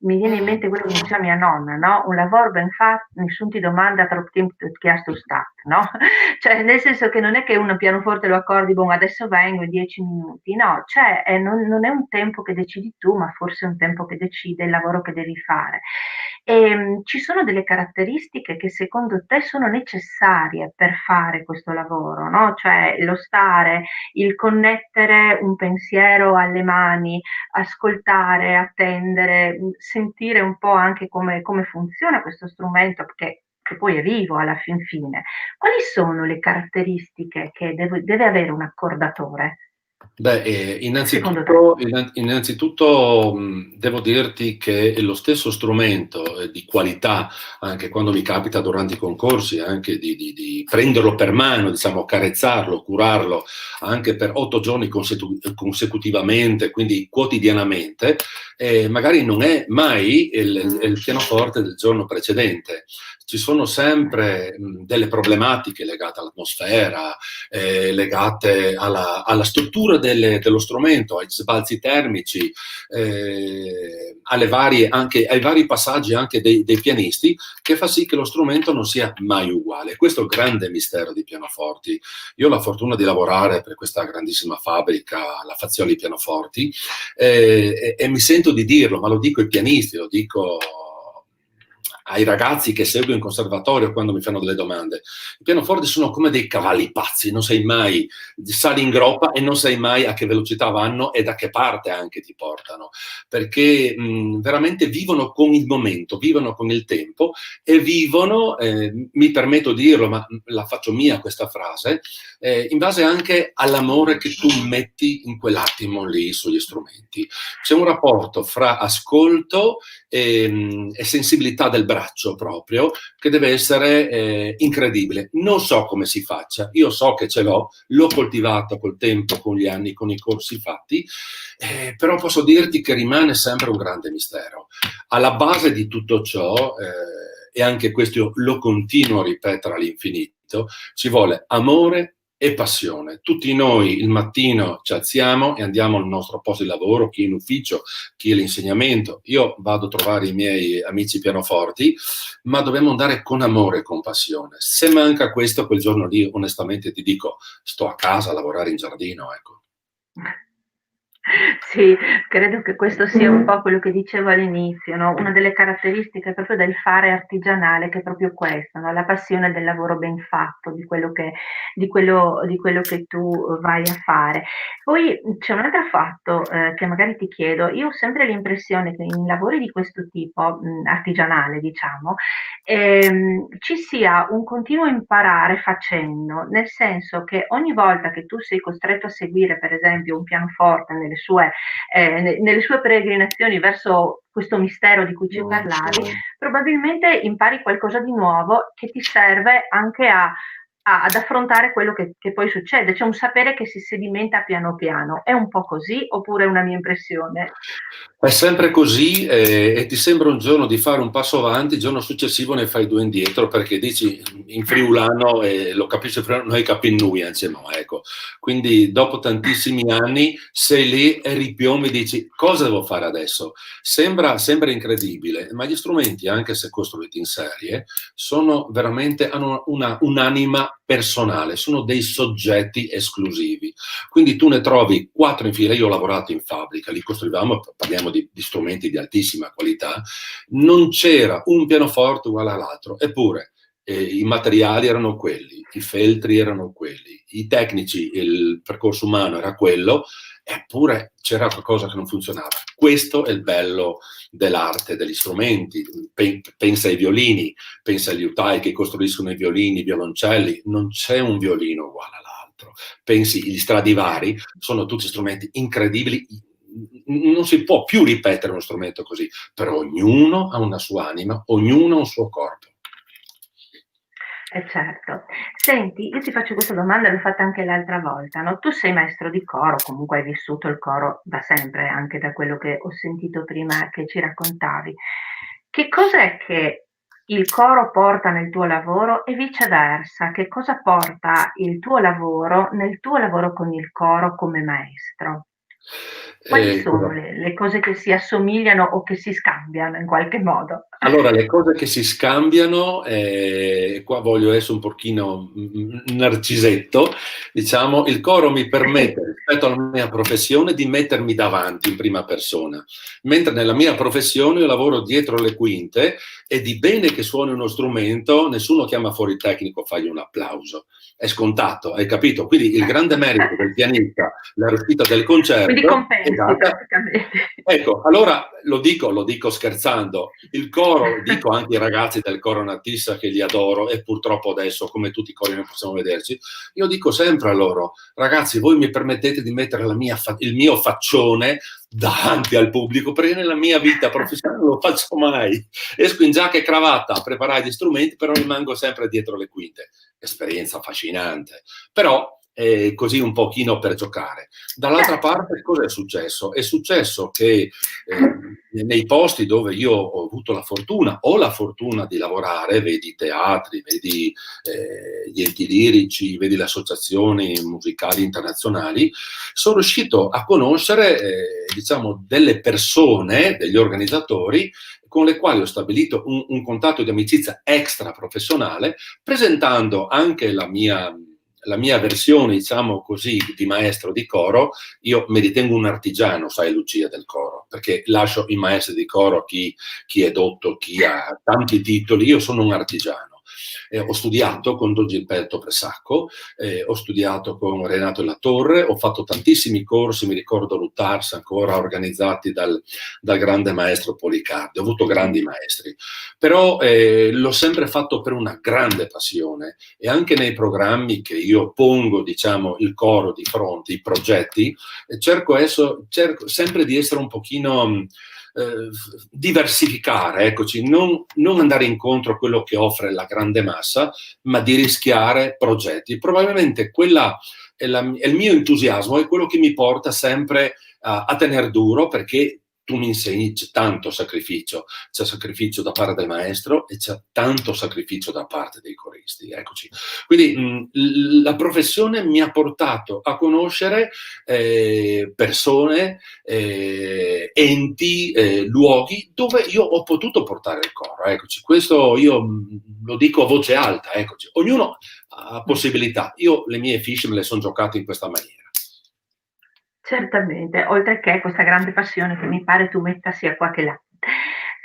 [SPEAKER 4] mi viene in mente quello che diceva mia nonna, no? Un lavoro ben fatto, nessun ti domanda troppo tempo che ha sto stato, no? Cioè, nel senso che non è che un pianoforte lo accordi, boh, adesso vengo in 10 minuti, no, cioè non è un tempo che decidi tu, ma forse è un tempo che decide il lavoro che devi fare. Ci sono delle caratteristiche che secondo te sono necessarie per fare questo lavoro, no? Cioè lo stare, il connettere un pensiero alle mani, ascoltare, attendere, sentire un po' anche come funziona questo strumento, che poi è vivo alla fin fine. Quali sono le caratteristiche che deve avere un accordatore?
[SPEAKER 5] Beh,
[SPEAKER 4] secondo te?
[SPEAKER 5] innanzitutto devo dirti che è lo stesso strumento di qualità, anche quando mi capita durante i concorsi, anche di prenderlo per mano, diciamo, carezzarlo, curarlo, anche per 8 giorni consecutivamente, quindi quotidianamente, magari non è mai il pianoforte del giorno precedente. Ci sono sempre delle problematiche legate all'atmosfera, legate alla struttura dello strumento, ai sbalzi termici, anche ai vari passaggi anche dei pianisti, che fa sì che lo strumento non sia mai uguale. Questo è il grande mistero dei pianoforti. Io ho la fortuna di lavorare per questa grandissima fabbrica, la Fazioli Pianoforti, e mi sento di dirlo, ma lo dico ai pianisti, lo dico ai ragazzi che seguo in conservatorio quando mi fanno delle domande. I pianoforti sono come dei cavalli pazzi, non sai mai, sali in groppa e non sai mai a che velocità vanno e da che parte anche ti portano, perché veramente vivono con il momento, vivono con il tempo e vivono, mi permetto di dirlo, ma la faccio mia questa frase, in base anche all'amore che tu metti in quell'attimo lì sugli strumenti. C'è un rapporto fra ascolto e sensibilità del braccio proprio, che deve essere incredibile. Non so come si faccia, io so che ce l'ho coltivato col tempo, con gli anni, con i corsi fatti, però posso dirti che rimane sempre un grande mistero. Alla base di tutto ciò, e anche questo lo continuo a ripetere all'infinito, ci vuole amore e passione. Tutti noi il mattino ci alziamo e andiamo al nostro posto di lavoro, chi in ufficio, chi all'insegnamento. Io vado a trovare i miei amici pianoforti, ma dobbiamo andare con amore e con passione. Se manca questo, quel giorno lì, onestamente ti dico, sto a casa a lavorare in giardino, ecco.
[SPEAKER 4] Sì, credo che questo sia un po' quello che dicevo all'inizio, no? Una delle caratteristiche proprio del fare artigianale, che è proprio questo, no? La passione del lavoro ben fatto, di quello che tu vai a fare. Poi c'è un altro fatto che magari ti chiedo, io ho sempre l'impressione che in lavori di questo tipo, artigianale diciamo, ci sia un continuo imparare facendo, nel senso che ogni volta che tu sei costretto a seguire per esempio un pianoforte nelle sue peregrinazioni verso questo mistero di cui ci parlavi, probabilmente impari qualcosa di nuovo che ti serve anche ad affrontare quello che poi succede. C'è un sapere che si sedimenta piano piano. È un po' così oppure è una mia impressione?
[SPEAKER 5] È sempre così e ti sembra un giorno di fare un passo avanti, il giorno successivo ne fai 2 indietro perché dici in friulano, e lo capisce il friulano, noi capim no, ecco. Quindi dopo tantissimi anni sei lì e ripiombি e dici cosa devo fare adesso? Sembra incredibile, ma gli strumenti, anche se costruiti in serie, hanno un'anima personale, sono dei soggetti esclusivi. Quindi tu ne trovi 4 in fila. Io ho lavorato in fabbrica, li costruivamo, parliamo di strumenti di altissima qualità, non c'era un pianoforte uguale all'altro, eppure i materiali erano quelli, i feltri erano quelli, i tecnici, il percorso umano era quello, eppure c'era qualcosa che non funzionava. Questo è il bello dell'arte, degli strumenti. Pensa ai violini, pensa agli liutai che costruiscono i violini, i violoncelli, non c'è un violino uguale all'altro. Pensi, gli Stradivari sono tutti strumenti incredibili, non si può più ripetere uno strumento così, però ognuno ha una sua anima, ognuno ha un suo corpo.
[SPEAKER 4] Certo. Senti, io ti faccio questa domanda, l'ho fatta anche l'altra volta, no? Tu sei maestro di coro, comunque hai vissuto il coro da sempre, anche da quello che ho sentito prima che ci raccontavi. Che cos'è che il coro porta nel tuo lavoro e viceversa? Che cosa porta il tuo lavoro nel tuo lavoro con il coro come maestro? Quali sono le cose che si assomigliano o che si scambiano in qualche modo?
[SPEAKER 5] Allora, le cose che si scambiano, qua voglio essere un pochino narcisetto, diciamo, il coro mi permette, rispetto alla mia professione, di mettermi davanti in prima persona, mentre nella mia professione io lavoro dietro le quinte è di bene che suoni uno strumento, nessuno chiama fuori il tecnico, fagli un applauso. È scontato, hai capito? Quindi il grande merito del pianista, la riuscita del concerto...
[SPEAKER 4] Quindi compensi praticamente.
[SPEAKER 5] Ecco, allora lo dico scherzando, il coro, dico anche ai ragazzi del coro Natissa che li adoro e purtroppo adesso, come tutti i cori non possiamo vederci, io dico sempre a loro, ragazzi, voi mi permettete di mettere il mio faccione davanti al pubblico, perché nella mia vita professionale non lo faccio mai. Esco in giacca e cravatta a preparare gli strumenti, però rimango sempre dietro le quinte. Esperienza affascinante. Però così un pochino per giocare. Dall'altra parte cosa è successo? È successo che nei posti dove io ho avuto la fortuna di lavorare, vedi i teatri, vedi gli enti lirici, vedi le associazioni musicali internazionali, sono riuscito a conoscere diciamo delle persone, degli organizzatori con le quali ho stabilito un contatto di amicizia extra professionale, presentando anche la mia versione, diciamo così, di maestro di coro. Io mi ritengo un artigiano, sai Lucia, del coro, perché lascio i maestri di coro chi è dotto, chi ha tanti titoli, io sono un artigiano. Ho studiato con Don Gilberto Pressacco, ho studiato con Renato La Torre, ho fatto tantissimi corsi, mi ricordo Lutars ancora, organizzati dal grande maestro Policardi. Ho avuto grandi maestri, però l'ho sempre fatto per una grande passione, e anche nei programmi che io pongo, diciamo, il coro di fronte, i progetti, cerco sempre di essere un pochino... diversificare, eccoci, non andare incontro a quello che offre la grande massa, ma di rischiare progetti. Probabilmente quella è il mio entusiasmo, è quello che mi porta sempre a tenere duro, perché tu mi insegni, c'è tanto sacrificio, c'è sacrificio da parte del maestro e c'è tanto sacrificio da parte dei coristi, eccoci. Quindi la professione mi ha portato a conoscere persone, enti, luoghi dove io ho potuto portare il coro, eccoci. Questo io lo dico a voce alta, eccoci. Ognuno ha possibilità, io le mie fiche me le sono giocate in questa maniera.
[SPEAKER 4] Certamente, oltre che questa grande passione che mi pare tu metta sia qua che là.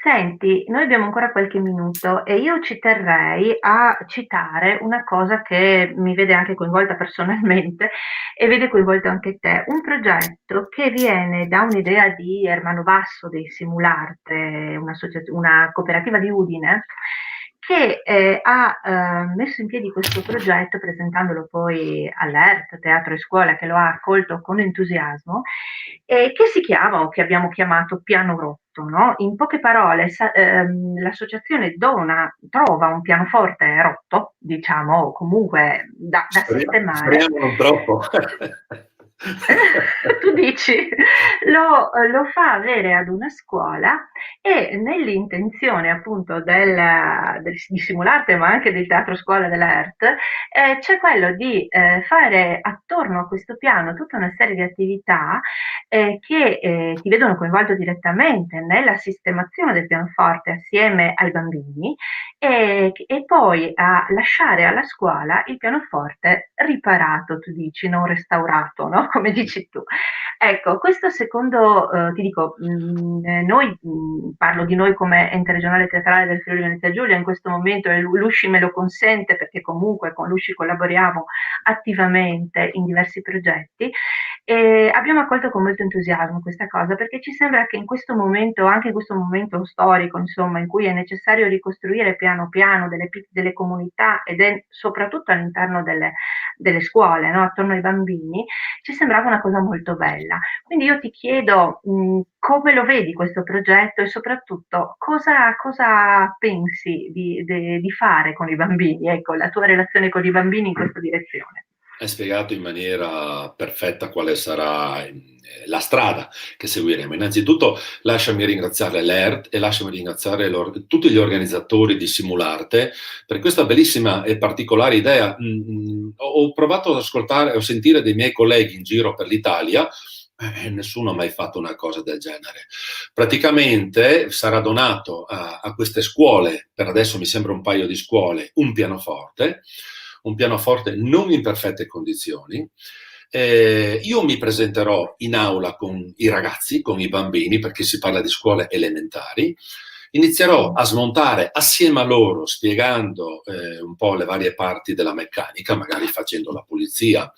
[SPEAKER 4] Senti, noi abbiamo ancora qualche minuto e io ci terrei a citare una cosa che mi vede anche coinvolta personalmente e vede coinvolto anche te, un progetto che viene da un'idea di Ermanno Basso dei Simularte, una cooperativa di Udine, che ha messo in piedi questo progetto presentandolo poi all'ERT, Teatro e Scuola, che lo ha accolto con entusiasmo, che si chiama, o che abbiamo chiamato Piano Rotto, no? In poche parole, l'associazione trova un pianoforte rotto, diciamo, o comunque da sistemare.
[SPEAKER 5] Speriamo non troppo.
[SPEAKER 4] Tu dici, lo fa avere ad una scuola, e nell'intenzione appunto di Simularte, ma anche del teatro scuola dell'ERT, c'è quello di fare attorno a questo piano tutta una serie di attività che ti vedono coinvolto direttamente nella sistemazione del pianoforte assieme ai bambini, e poi a lasciare alla scuola il pianoforte riparato, tu dici, non restaurato, no? Come dici tu. Ecco, questo secondo, ti dico, noi, parlo di noi come ente regionale teatrale del Friuli Venezia Giulia, in questo momento l'USCI me lo consente, perché comunque con l'USCI collaboriamo attivamente in diversi progetti, e abbiamo accolto con molto entusiasmo questa cosa, perché ci sembra che in questo momento, anche in questo momento storico, insomma, in cui è necessario ricostruire piano piano delle comunità ed soprattutto all'interno delle scuole, no? Attorno ai bambini, ci sembrava una cosa molto bella. Quindi io ti chiedo come lo vedi questo progetto, e soprattutto cosa pensi di fare con i bambini, ecco, la tua relazione con i bambini in questa direzione.
[SPEAKER 5] Hai spiegato in maniera perfetta quale sarà la strada che seguiremo. Innanzitutto lasciami ringraziare l'ERT e lasciami ringraziare tutti gli organizzatori di Simularte per questa bellissima e particolare idea. Ho provato ad ascoltare o sentire dei miei colleghi in giro per l'Italia, nessuno ha mai fatto una cosa del genere. Praticamente sarà donato a queste scuole, per adesso mi sembra un paio di scuole, un pianoforte non in perfette condizioni. Io mi presenterò in aula con i ragazzi, con i bambini, perché si parla di scuole elementari. inizierò a smontare assieme a loro, spiegando un po' le varie parti della meccanica, magari facendo la pulizia.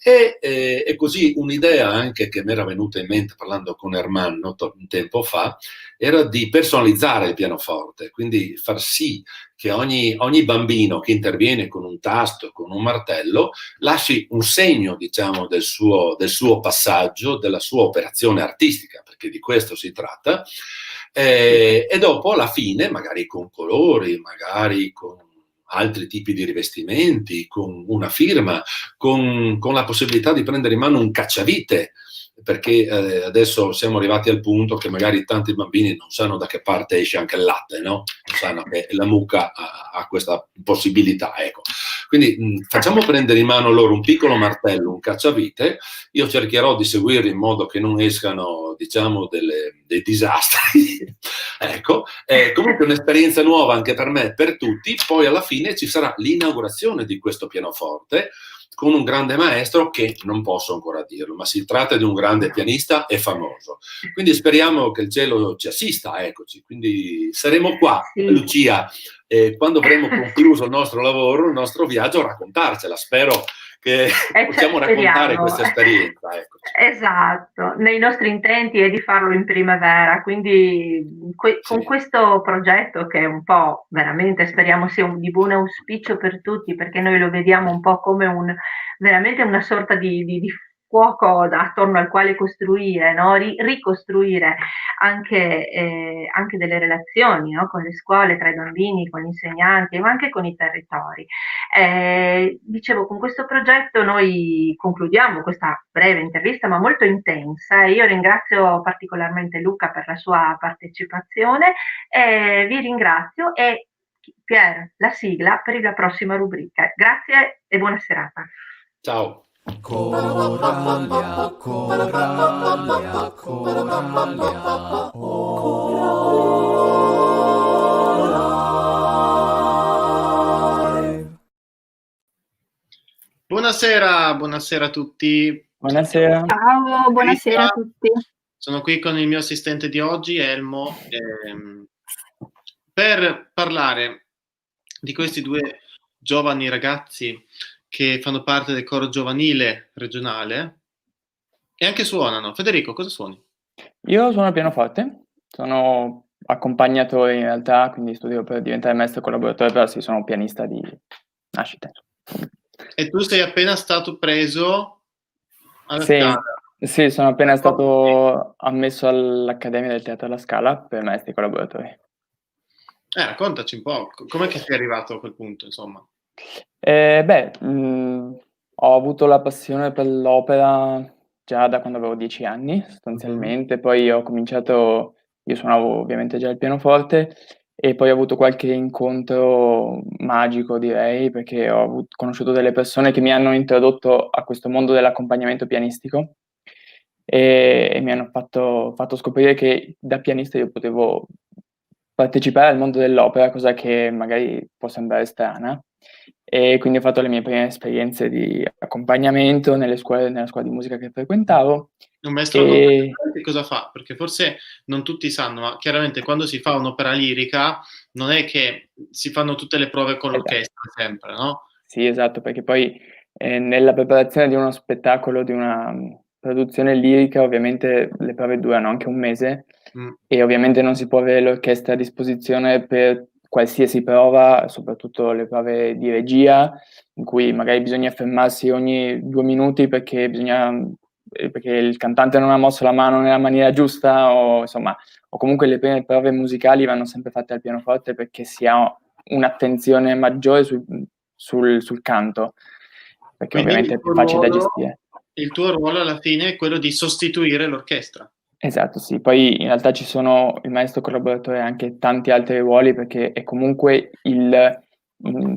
[SPEAKER 5] E così un'idea anche che mi era venuta in mente parlando con Ermanno un tempo fa era di personalizzare il pianoforte, quindi far sì che ogni bambino che interviene con un tasto, con un martello, lasci un segno, diciamo, del suo passaggio, della sua operazione artistica, perché di questo si tratta, e dopo alla fine, magari con colori, magari con altri tipi di rivestimenti, con una firma, con la possibilità di prendere in mano un cacciavite, perché adesso siamo arrivati al punto che magari tanti bambini non sanno da che parte esce anche il latte, no? Non sanno che la mucca ha questa possibilità, ecco. Quindi facciamo prendere in mano loro un piccolo martello, un cacciavite. Io cercherò di seguire in modo che non escano, diciamo, dei disastri. Ecco, comunque un'esperienza nuova anche per me e per tutti. Poi alla fine ci sarà l'inaugurazione di questo pianoforte con un grande maestro che non posso ancora dirlo, ma si tratta di un grande pianista e famoso. Quindi speriamo che il cielo ci assista, eccoci. Quindi saremo qua,
[SPEAKER 4] Sì.
[SPEAKER 5] Lucia, quando avremo concluso il nostro lavoro, il nostro viaggio, a raccontarcela. Spero che possiamo raccontare questa esperienza. Ecco.
[SPEAKER 4] Esatto, nei nostri intenti è di farlo in primavera, quindi con questo progetto che è un po' veramente, speriamo sia di buon auspicio per tutti, perché noi lo vediamo un po' come veramente una sorta di fuoco attorno al quale costruire, no? Ricostruire anche delle relazioni, no? Con le scuole, tra i bambini, con gli insegnanti, ma anche con i territori. Dicevo, con questo progetto noi concludiamo questa breve intervista, ma molto intensa, e io ringrazio particolarmente Luca per la sua partecipazione, vi ringrazio, e Pier, la sigla per la prossima rubrica. Grazie e buona serata.
[SPEAKER 5] Ciao.
[SPEAKER 2] Coralia, Coralia, Coralia,
[SPEAKER 6] Buonasera a tutti.
[SPEAKER 7] Buonasera.
[SPEAKER 8] Ciao, buonasera a tutti.
[SPEAKER 6] Sono qui con il mio assistente di oggi, Elmo, per parlare di questi due giovani ragazzi che fanno parte del coro giovanile regionale e anche suonano. Federico, cosa suoni?
[SPEAKER 7] Io suono il pianoforte, sono accompagnatore in realtà, quindi studio per diventare maestro collaboratore, però sì, sono pianista di nascita.
[SPEAKER 6] E tu sei appena stato preso alla Scala?
[SPEAKER 7] Sì, sono appena stato ammesso all'Accademia del Teatro alla Scala per maestri collaboratori.
[SPEAKER 6] Raccontaci un po', com'è che sei arrivato a quel punto, insomma?
[SPEAKER 7] Ho avuto la passione per l'opera già da quando avevo 10 anni, sostanzialmente. Poi io suonavo ovviamente già il pianoforte, e poi ho avuto qualche incontro magico, direi, perché ho conosciuto delle persone che mi hanno introdotto a questo mondo dell'accompagnamento pianistico, e mi hanno fatto scoprire che da pianista io potevo partecipare al mondo dell'opera, cosa che magari può sembrare strana. E quindi ho fatto le mie prime esperienze di accompagnamento nella scuola di musica che frequentavo.
[SPEAKER 6] Un maestro accompagnatore che cosa fa? Perché forse non tutti sanno, ma chiaramente quando si fa un'opera lirica non è che si fanno tutte le prove con l'orchestra sempre, no?
[SPEAKER 7] Sì, esatto, perché poi nella preparazione di uno spettacolo, di una produzione lirica, ovviamente le prove durano anche un mese, e ovviamente non si può avere l'orchestra a disposizione per qualsiasi prova, soprattutto le prove di regia, in cui magari bisogna fermarsi ogni 2 minuti perché il cantante non ha mosso la mano nella maniera giusta, o comunque le prime prove musicali vanno sempre fatte al pianoforte perché si ha un'attenzione maggiore sul canto, perché
[SPEAKER 6] quindi
[SPEAKER 7] ovviamente è più facile da gestire.
[SPEAKER 6] Il tuo ruolo alla fine è quello di sostituire l'orchestra.
[SPEAKER 7] Esatto, sì. Poi in realtà ci sono il maestro collaboratore e anche tanti altri ruoli, perché è comunque in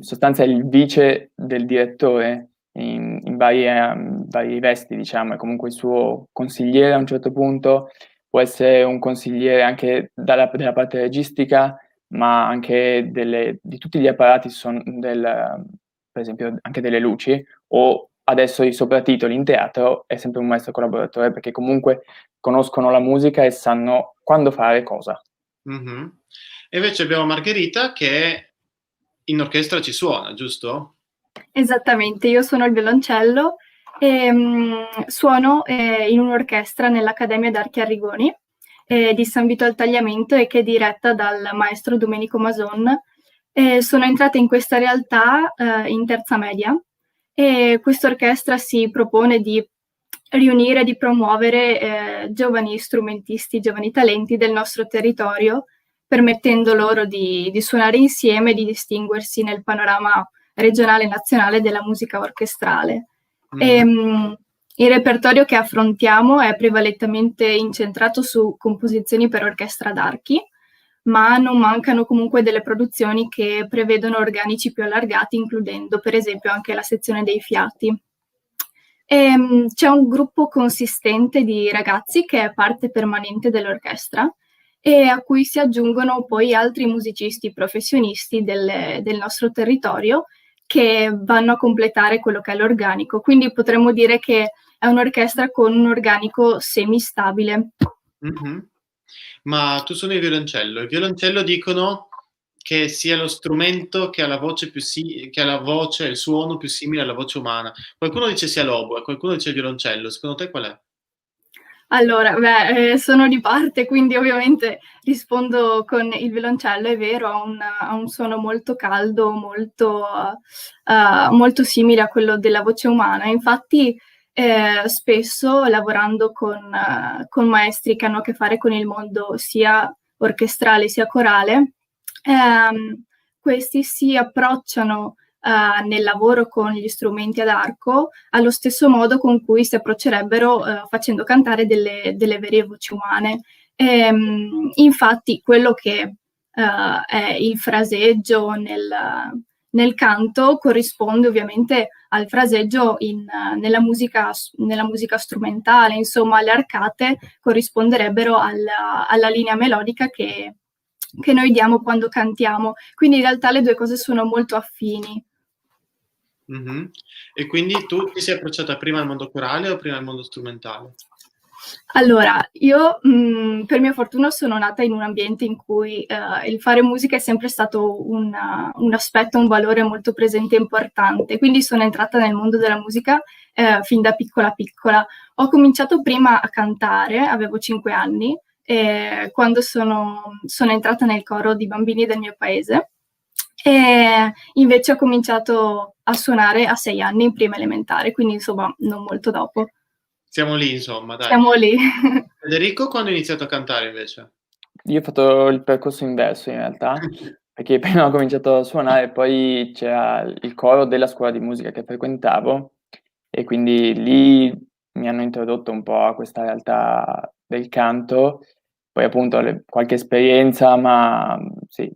[SPEAKER 7] sostanza il vice del direttore in vari vesti, diciamo, è comunque il suo consigliere a un certo punto, può essere un consigliere anche della parte registica, ma anche di tutti gli apparati, per esempio anche delle luci, o adesso i sopratitoli in teatro è sempre un maestro collaboratore, perché comunque conoscono la musica e sanno quando fare cosa.
[SPEAKER 6] Mhm. E invece abbiamo Margherita che in orchestra ci suona, giusto?
[SPEAKER 8] Esattamente, io suono il violoncello e suono in un'orchestra nell'Accademia d'Archi Arrigoni di San Vito al Tagliamento e che è diretta dal maestro Domenico Mason. Sono entrata in questa realtà in terza media e questa orchestra si propone di riunire, di promuovere giovani strumentisti, giovani talenti del nostro territorio, permettendo loro di suonare insieme e di distinguersi nel panorama regionale e nazionale della musica orchestrale. Il repertorio che affrontiamo è prevalentemente incentrato su composizioni per orchestra d'archi, ma non mancano comunque delle produzioni che prevedono organici più allargati, includendo per esempio anche la sezione dei fiati. C'è un gruppo consistente di ragazzi che è parte permanente dell'orchestra e a cui si aggiungono poi altri musicisti professionisti del nostro territorio che vanno a completare quello che è l'organico. Quindi potremmo dire che è un'orchestra con un organico semistabile.
[SPEAKER 6] Mm-hmm. Ma tu suoni il violoncello. Il violoncello dicono che sia lo strumento che ha la voce che ha la voce, il suono più simile alla voce umana. Qualcuno dice sia l'oboe, qualcuno dice il violoncello. Secondo te qual è?
[SPEAKER 8] Allora, sono di parte, quindi ovviamente rispondo con il violoncello, è vero, ha un suono molto caldo, molto simile a quello della voce umana. Infatti, spesso lavorando con maestri che hanno a che fare con il mondo sia orchestrale sia corale, questi si approcciano nel lavoro con gli strumenti ad arco allo stesso modo con cui si approccerebbero facendo cantare delle vere voci umane. Infatti quello che è il fraseggio nel canto corrisponde ovviamente al fraseggio nella musica strumentale, insomma le arcate corrisponderebbero alla linea melodica che noi diamo quando cantiamo, quindi in realtà le due cose sono molto affini.
[SPEAKER 6] Mm-hmm. E quindi tu ti sei approcciata prima al mondo corale o prima al mondo strumentale?
[SPEAKER 8] Allora, io per mia fortuna sono nata in un ambiente in cui il fare musica è sempre stato un aspetto, un valore molto presente e importante, quindi sono entrata nel mondo della musica fin da piccola piccola. Ho cominciato prima a cantare, avevo 5 anni, quando sono entrata nel coro di bambini del mio paese. E invece ho cominciato a suonare a 6 anni in prima elementare, quindi insomma non molto dopo.
[SPEAKER 6] Siamo lì, insomma, dai.
[SPEAKER 8] Siamo lì.
[SPEAKER 6] Federico, quando hai iniziato a cantare invece?
[SPEAKER 7] Io ho fatto il percorso inverso in realtà, perché prima ho cominciato a suonare, poi c'era il coro della scuola di musica che frequentavo e quindi lì mi hanno introdotto un po' a questa realtà del canto, poi appunto qualche esperienza, ma sì,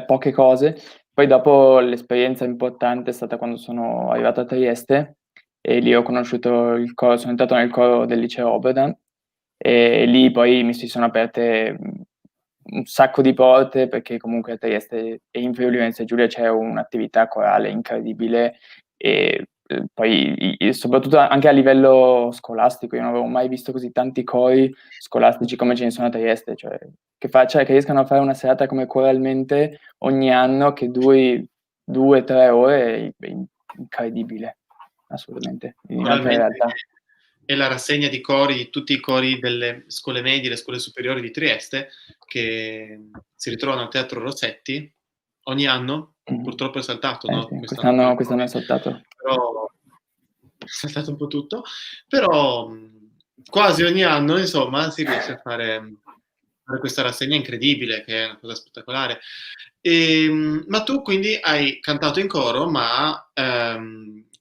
[SPEAKER 7] poche cose. Poi dopo l'esperienza importante è stata quando sono arrivato a Trieste e lì ho conosciuto il coro, sono entrato nel coro del liceo Oberdan e lì poi mi si sono aperte un sacco di porte perché comunque a Trieste e in Friuli Venezia Giulia c'è un'attività corale incredibile e poi soprattutto anche a livello scolastico io non avevo mai visto così tanti cori scolastici come ce ne sono a Trieste, cioè che riescano a fare una serata come Coralmente ogni anno che duri 2-3 ore è incredibile, assolutamente, in altre realtà.
[SPEAKER 6] È la rassegna di cori, di tutti i cori delle scuole medie, le scuole superiori di Trieste, che si ritrovano al Teatro Rossetti ogni anno. Purtroppo è saltato, no?
[SPEAKER 7] Sì, quest'anno è saltato.
[SPEAKER 6] Però è saltato un po' tutto, però quasi ogni anno, insomma, si riesce a fare questa rassegna incredibile, che è una cosa spettacolare. Ma tu quindi hai cantato in coro, ma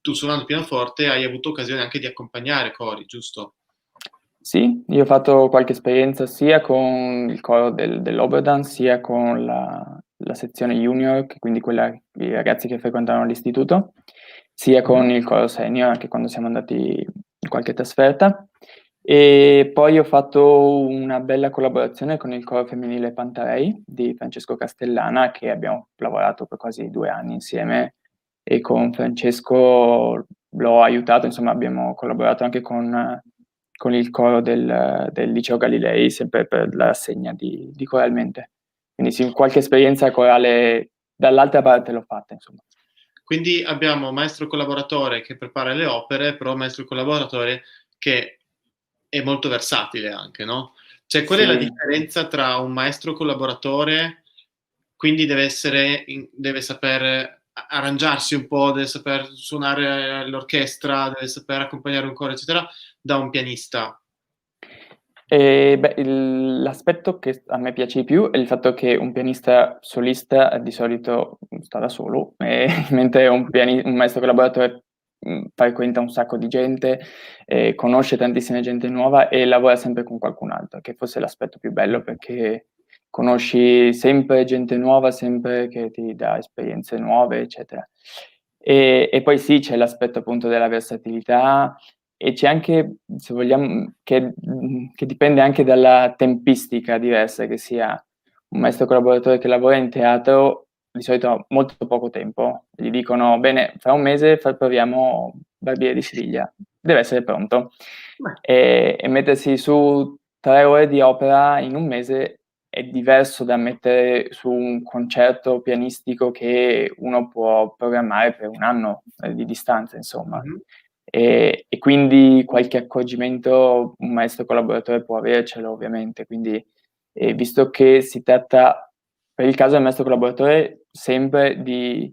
[SPEAKER 6] tu suonando il pianoforte hai avuto occasione anche di accompagnare cori, giusto?
[SPEAKER 7] Sì, io ho fatto qualche esperienza sia con il coro dell'Oberdan, sia con la sezione junior, quindi i ragazzi che frequentavano l'istituto, sia con il coro senior, anche quando siamo andati in qualche trasferta. E poi ho fatto una bella collaborazione con il coro femminile Pantarei di Francesco Castellana, che abbiamo lavorato per quasi 2 anni insieme e con Francesco l'ho aiutato, insomma abbiamo collaborato anche con con il coro del Liceo Galilei, sempre per la rassegna di Coralmente. Quindi sì, qualche esperienza corale dall'altra parte l'ho fatta, insomma.
[SPEAKER 6] Quindi abbiamo maestro collaboratore che prepara le opere, però maestro collaboratore che è molto versatile anche, no? Cioè, qual è la differenza tra un maestro collaboratore, quindi deve saper arrangiarsi un po', deve saper suonare l'orchestra, deve saper accompagnare un coro, eccetera, da un pianista?
[SPEAKER 7] L'aspetto che a me piace di più è il fatto che un pianista solista di solito sta da solo, mentre un maestro collaboratore frequenta un sacco di gente, conosce tantissima gente nuova e lavora sempre con qualcun altro, che forse è l'aspetto più bello, perché conosci sempre gente nuova, sempre che ti dà esperienze nuove, eccetera. E poi sì, c'è l'aspetto appunto della versatilità, e c'è anche, se vogliamo, che dipende anche dalla tempistica diversa, che sia un maestro collaboratore che lavora in teatro, di solito ha molto poco tempo, gli dicono, bene, fra un mese proviamo Barbiere di Siviglia, deve essere pronto. E mettersi su 3 ore di opera in un mese è diverso da mettere su un concerto pianistico che uno può programmare per un anno di distanza, insomma.
[SPEAKER 6] Mm-hmm.
[SPEAKER 7] E quindi qualche accorgimento un maestro collaboratore può avercelo, ovviamente. Quindi, visto che si tratta, per il caso del maestro collaboratore, sempre di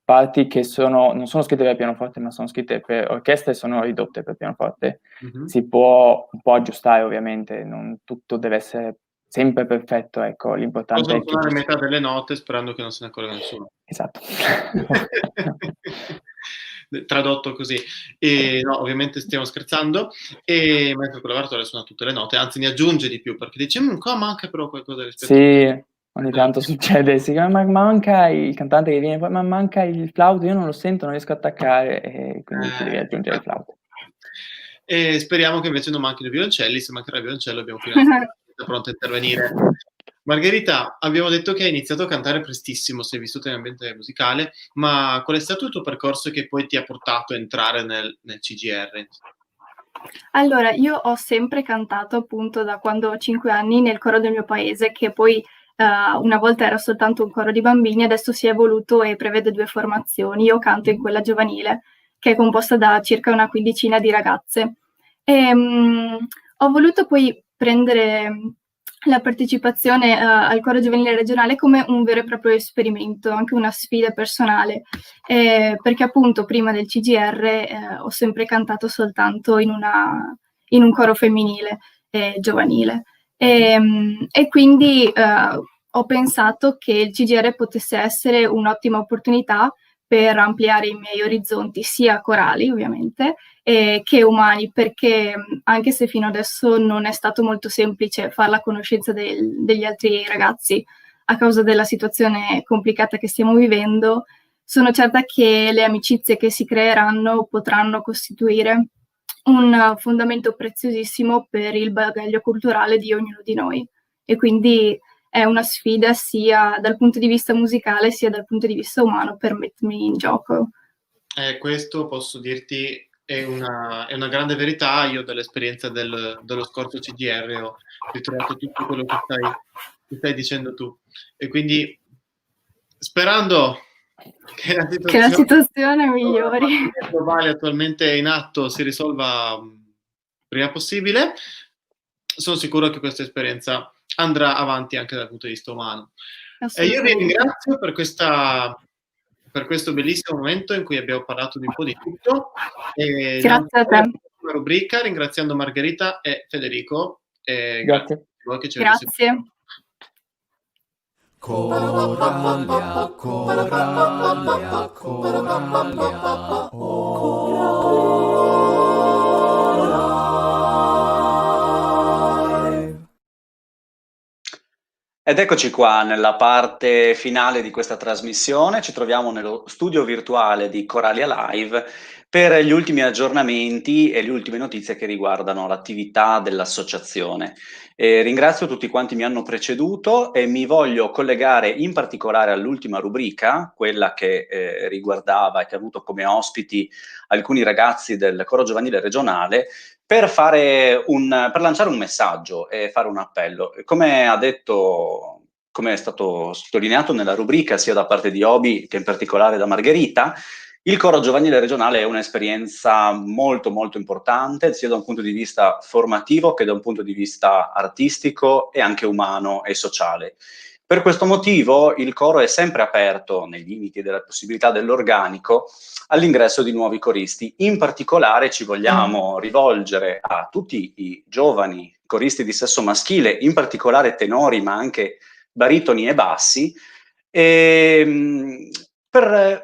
[SPEAKER 7] parti che non sono scritte per pianoforte, ma sono scritte per orchestra e sono ridotte per pianoforte, si può un po' aggiustare, ovviamente, non tutto deve essere sempre perfetto, ecco, l'importante
[SPEAKER 6] possono
[SPEAKER 7] è che
[SPEAKER 6] suonare metà delle note sperando che non se ne accorga nessuno.
[SPEAKER 7] Esatto.
[SPEAKER 6] Tradotto così. E no, ovviamente stiamo scherzando, e il maestro collaboratore suona tutte le note, anzi ne aggiunge di più, perché dice qua manca però qualcosa rispetto
[SPEAKER 7] Sì, ogni tanto succede, ma manca il cantante che viene poi, ma manca il flauto, io non lo sento, non riesco a attaccare, e quindi ti devi aggiungere il flauto.
[SPEAKER 6] E speriamo che invece non manchino i violoncelli. Se mancherà il violoncello abbiamo qui una pronta a intervenire. Margherita, abbiamo detto che hai iniziato a cantare prestissimo, sei vissuta in ambiente musicale, ma qual è stato il tuo percorso che poi ti ha portato a entrare nel CGR?
[SPEAKER 8] Allora, io ho sempre cantato appunto da quando ho 5 anni nel coro del mio paese, che poi una volta era soltanto un coro di bambini, adesso si è evoluto e prevede 2 formazioni. Io canto in quella giovanile, che è composta da circa una quindicina di ragazze. Ho voluto poi prendere la partecipazione al coro giovanile regionale come un vero e proprio esperimento, anche una sfida personale, perché appunto prima del CGR ho sempre cantato soltanto in un coro femminile giovanile, e quindi ho pensato che il CGR potesse essere un'ottima opportunità per ampliare i miei orizzonti, sia corali ovviamente, che umani, perché anche se fino adesso non è stato molto semplice fare la conoscenza degli altri ragazzi a causa della situazione complicata che stiamo vivendo, sono certa che le amicizie che si creeranno potranno costituire un fondamento preziosissimo per il bagaglio culturale di ognuno di noi, e quindi è una sfida sia dal punto di vista musicale sia dal punto di vista umano per mettermi in gioco.
[SPEAKER 6] Questo posso dirti è una grande verità. Io dall'esperienza dello scorso CGR ho ritrovato tutto quello che stai dicendo tu, e quindi sperando che la
[SPEAKER 8] situazione migliori
[SPEAKER 6] globale attualmente in atto si risolva prima possibile, sono sicuro che questa esperienza andrà avanti anche dal punto di vista umano. E io vi ringrazio per questo bellissimo momento in cui abbiamo parlato di un po' di tutto.
[SPEAKER 8] Grazie a te.
[SPEAKER 6] Una rubrica ringraziando Margherita e Federico.
[SPEAKER 7] Grazie.
[SPEAKER 8] Grazie.
[SPEAKER 2] Coralia, Coralia, Coralia,
[SPEAKER 9] Ed eccoci qua nella parte finale di questa trasmissione. Ci troviamo nello studio virtuale di Coralia Live per gli ultimi aggiornamenti e le ultime notizie che riguardano l'attività dell'associazione. Ringrazio tutti quanti mi hanno preceduto e mi voglio collegare in particolare all'ultima rubrica, quella che riguardava e che ha avuto come ospiti alcuni ragazzi del coro giovanile regionale, per lanciare un messaggio e fare un appello. Come è stato sottolineato nella rubrica sia da parte di Obi che in particolare da Margherita, il coro giovanile regionale è un'esperienza molto molto importante, sia da un punto di vista formativo che da un punto di vista artistico e anche umano e sociale. Per questo motivo il coro è sempre aperto, nei limiti della possibilità dell'organico, all'ingresso di nuovi coristi. In particolare ci vogliamo rivolgere a tutti i giovani coristi di sesso maschile, in particolare tenori, ma anche baritoni e bassi, per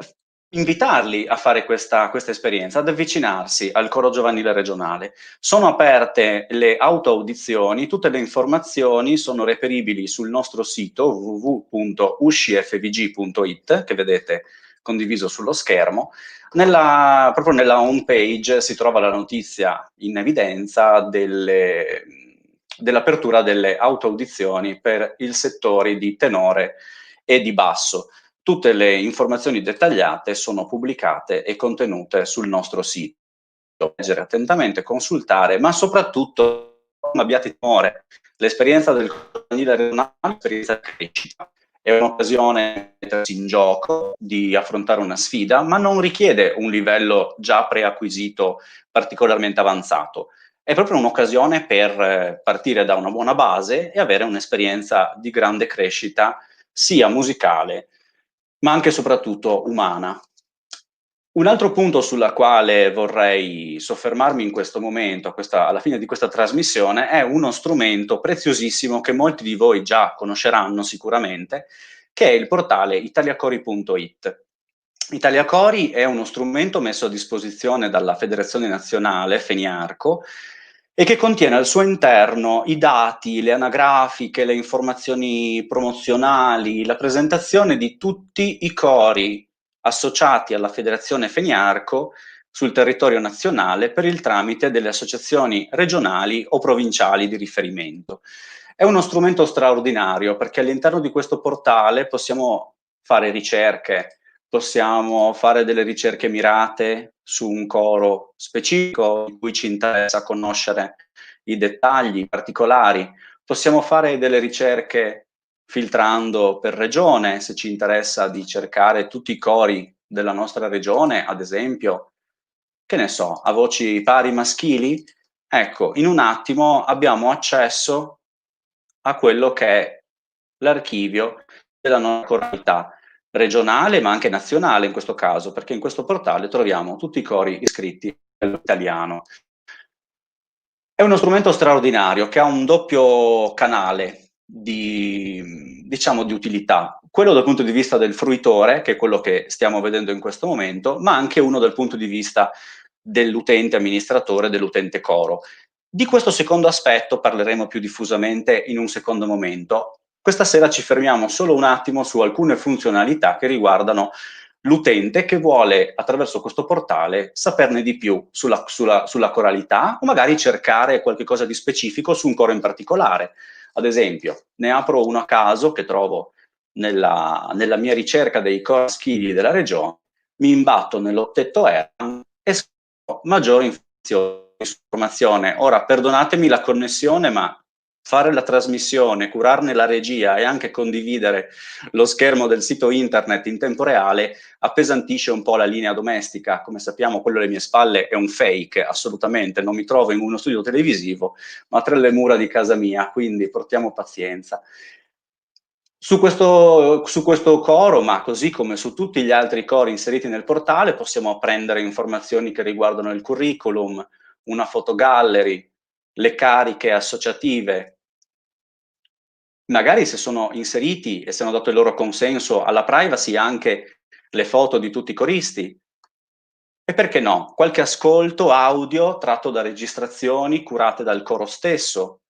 [SPEAKER 9] invitarli a fare questa esperienza, ad avvicinarsi al coro giovanile regionale. Sono aperte le autoaudizioni, tutte le informazioni sono reperibili sul nostro sito www.uscifvg.it, che vedete condiviso sullo schermo. Proprio nella home page si trova la notizia in evidenza dell'apertura delle autoaudizioni per il settore di tenore e di basso. Tutte le informazioni dettagliate sono pubblicate e contenute sul nostro sito. Leggere attentamente, consultare, ma soprattutto non abbiate timore. L'esperienza del giovanile regionale è un'esperienza di crescita. È un'occasione di mettersi in gioco, di affrontare una sfida, ma non richiede un livello già preacquisito particolarmente avanzato. È proprio un'occasione per partire da una buona base e avere un'esperienza di grande crescita, sia musicale, ma anche e soprattutto umana. Un altro punto sulla quale vorrei soffermarmi in questo momento, alla fine di questa trasmissione, è uno strumento preziosissimo che molti di voi già conosceranno sicuramente, che è il portale italiacori.it. Italiacori è uno strumento messo a disposizione dalla Federazione Nazionale Feniarco e che contiene al suo interno i dati, le anagrafiche, le informazioni promozionali, la presentazione di tutti i cori associati alla Federazione Feniarco sul territorio nazionale per il tramite delle associazioni regionali o provinciali di riferimento. È uno strumento straordinario perché all'interno di questo portale possiamo fare ricerche, possiamo fare delle ricerche mirate su un coro specifico di cui ci interessa conoscere i dettagli particolari, possiamo fare delle ricerche filtrando per regione, se ci interessa di cercare tutti i cori della nostra regione, ad esempio, che ne so, a voci pari maschili, ecco, in un attimo abbiamo accesso a quello che è l'archivio della nostra coralità regionale, ma anche nazionale in questo caso, perché in questo portale troviamo tutti i cori iscritti all'italiano. È uno strumento straordinario che ha un doppio canale di utilità, quello dal punto di vista del fruitore, che è quello che stiamo vedendo in questo momento, ma anche uno dal punto di vista dell'utente amministratore, dell'utente coro. Di questo secondo aspetto parleremo più diffusamente in un secondo momento. Questa sera ci fermiamo solo un attimo su alcune funzionalità che riguardano l'utente che vuole, attraverso questo portale, saperne di più sulla coralità o magari cercare qualche cosa di specifico su un coro in particolare. Ad esempio, ne apro uno a caso che trovo nella mia ricerca dei cori maschili della regione, mi imbatto nell'ottetto ERN e scrivo maggiori informazione. Ora, perdonatemi la connessione, ma fare la trasmissione, curarne la regia e anche condividere lo schermo del sito internet in tempo reale appesantisce un po' la linea domestica. Come sappiamo, quello alle mie spalle è un fake, assolutamente, non mi trovo in uno studio televisivo, ma tra le mura di casa mia, quindi portiamo pazienza. Su questo coro, ma così come su tutti gli altri cori inseriti nel portale, possiamo apprendere informazioni che riguardano il curriculum, una fotogallery, le cariche associative, magari se sono inseriti e se hanno dato il loro consenso alla privacy anche le foto di tutti i coristi. E perché no? Qualche ascolto audio tratto da registrazioni curate dal coro stesso,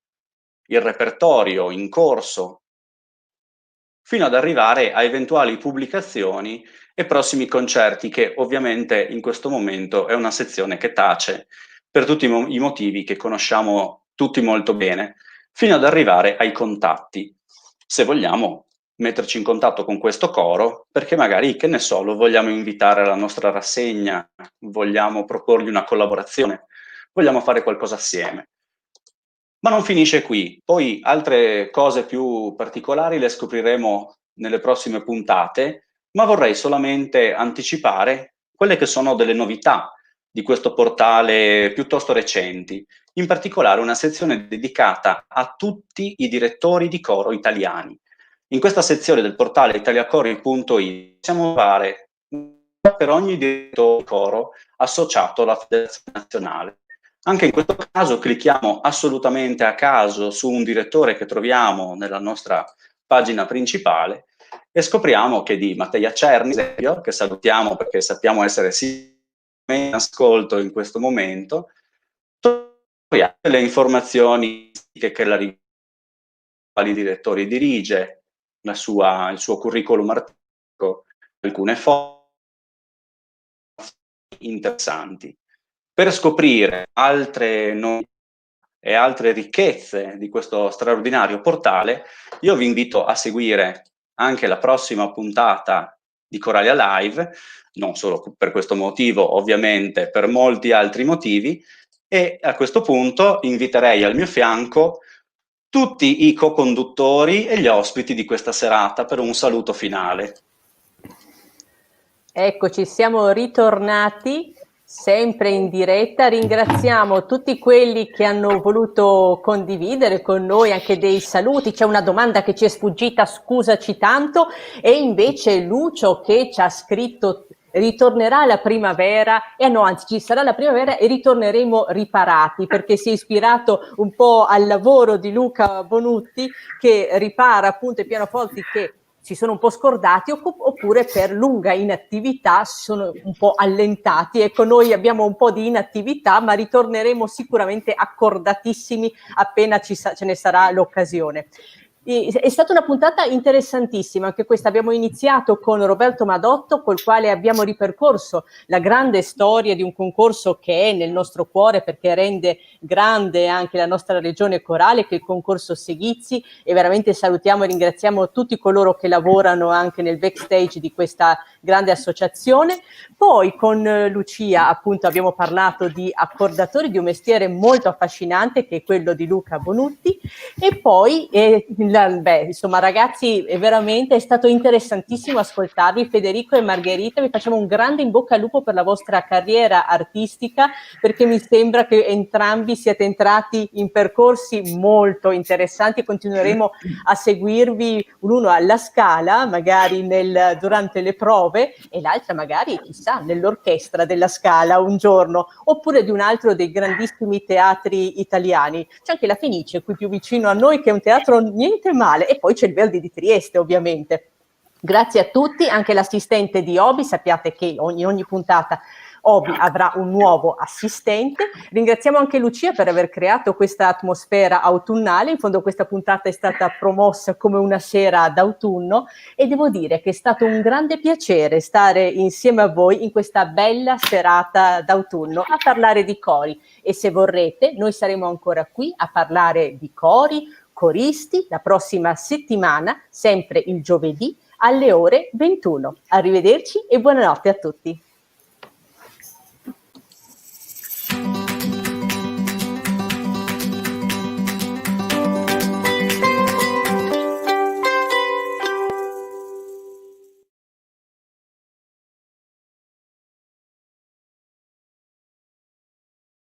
[SPEAKER 9] il repertorio in corso, fino ad arrivare a eventuali pubblicazioni e prossimi concerti, che ovviamente in questo momento è una sezione che tace per tutti i motivi che conosciamo tutti molto bene, fino ad arrivare ai contatti, se vogliamo metterci in contatto con questo coro, perché magari, che ne so, lo vogliamo invitare alla nostra rassegna, vogliamo proporgli una collaborazione, vogliamo fare qualcosa assieme. Ma non finisce qui, poi altre cose più particolari le scopriremo nelle prossime puntate, ma vorrei solamente anticipare quelle che sono delle novità di questo portale piuttosto recenti, in particolare una sezione dedicata a tutti i direttori di coro italiani. In questa sezione del portale italiacori.it possiamo trovare per ogni direttore di coro associato alla Federazione Nazionale. Anche in questo caso clicchiamo assolutamente a caso su un direttore che troviamo nella nostra pagina principale e scopriamo che di Mattia Cerni, che salutiamo perché sappiamo essere in ascolto in questo momento, troviamo le informazioni che la riguarda, quali direttori dirige, il suo curriculum artistico, alcune foto interessanti. Per scoprire altre novità e altre ricchezze di questo straordinario portale, io vi invito a seguire anche la prossima puntata di Coralia Live, non solo per questo motivo, ovviamente per molti altri motivi, e a questo punto inviterei al mio fianco tutti i co-conduttori e gli ospiti di questa serata per un saluto finale.
[SPEAKER 1] Eccoci, siamo ritornati sempre in diretta. Ringraziamo tutti quelli che hanno voluto condividere con noi anche dei saluti. C'è una domanda che ci è sfuggita, scusaci tanto, e invece Lucio che ci ha scritto: ritornerà la primavera, e no, anzi ci sarà la primavera e ritorneremo riparati, perché si è ispirato un po' al lavoro di Luca Bonutti, che ripara appunto i pianoforti che si sono un po' scordati oppure per lunga inattività si sono un po' allentati. Ecco, noi abbiamo un po' di inattività, ma ritorneremo sicuramente accordatissimi appena ce ne sarà l'occasione. È stata una puntata interessantissima, anche questa. Abbiamo iniziato con Roberto Madotto, col quale abbiamo ripercorso la grande storia di un concorso che è nel nostro cuore, perché rende grande anche la nostra regione corale, che è il concorso Segizzi, e veramente salutiamo e ringraziamo tutti coloro che lavorano anche nel backstage di questa grande associazione. Poi con Lucia appunto abbiamo parlato di accordatori, di un mestiere molto affascinante che è quello di Luca Bonutti, e poi insomma ragazzi, veramente è stato interessantissimo ascoltarvi. Federico e Margherita, vi facciamo un grande in bocca al lupo per la vostra carriera artistica, perché mi sembra che entrambi siete entrati in percorsi molto interessanti e continueremo a seguirvi, l'uno alla Scala magari durante le prove e l'altra magari chissà nell'orchestra della Scala un giorno, oppure di un altro dei grandissimi teatri italiani. C'è anche la Fenice qui più vicino a noi, che è un teatro niente male, e poi c'è il Verdi di Trieste ovviamente. Grazie a tutti, anche l'assistente di Obi, sappiate che in ogni puntata Obi avrà un nuovo assistente. Ringraziamo anche Lucia per aver creato questa atmosfera autunnale. In fondo questa puntata è stata promossa come una sera d'autunno e devo dire che è stato un grande piacere stare insieme a voi in questa bella serata d'autunno a parlare di cori, e se vorrete noi saremo ancora qui a parlare di coristi la prossima settimana, sempre il giovedì alle ore 21. Arrivederci e buonanotte a tutti.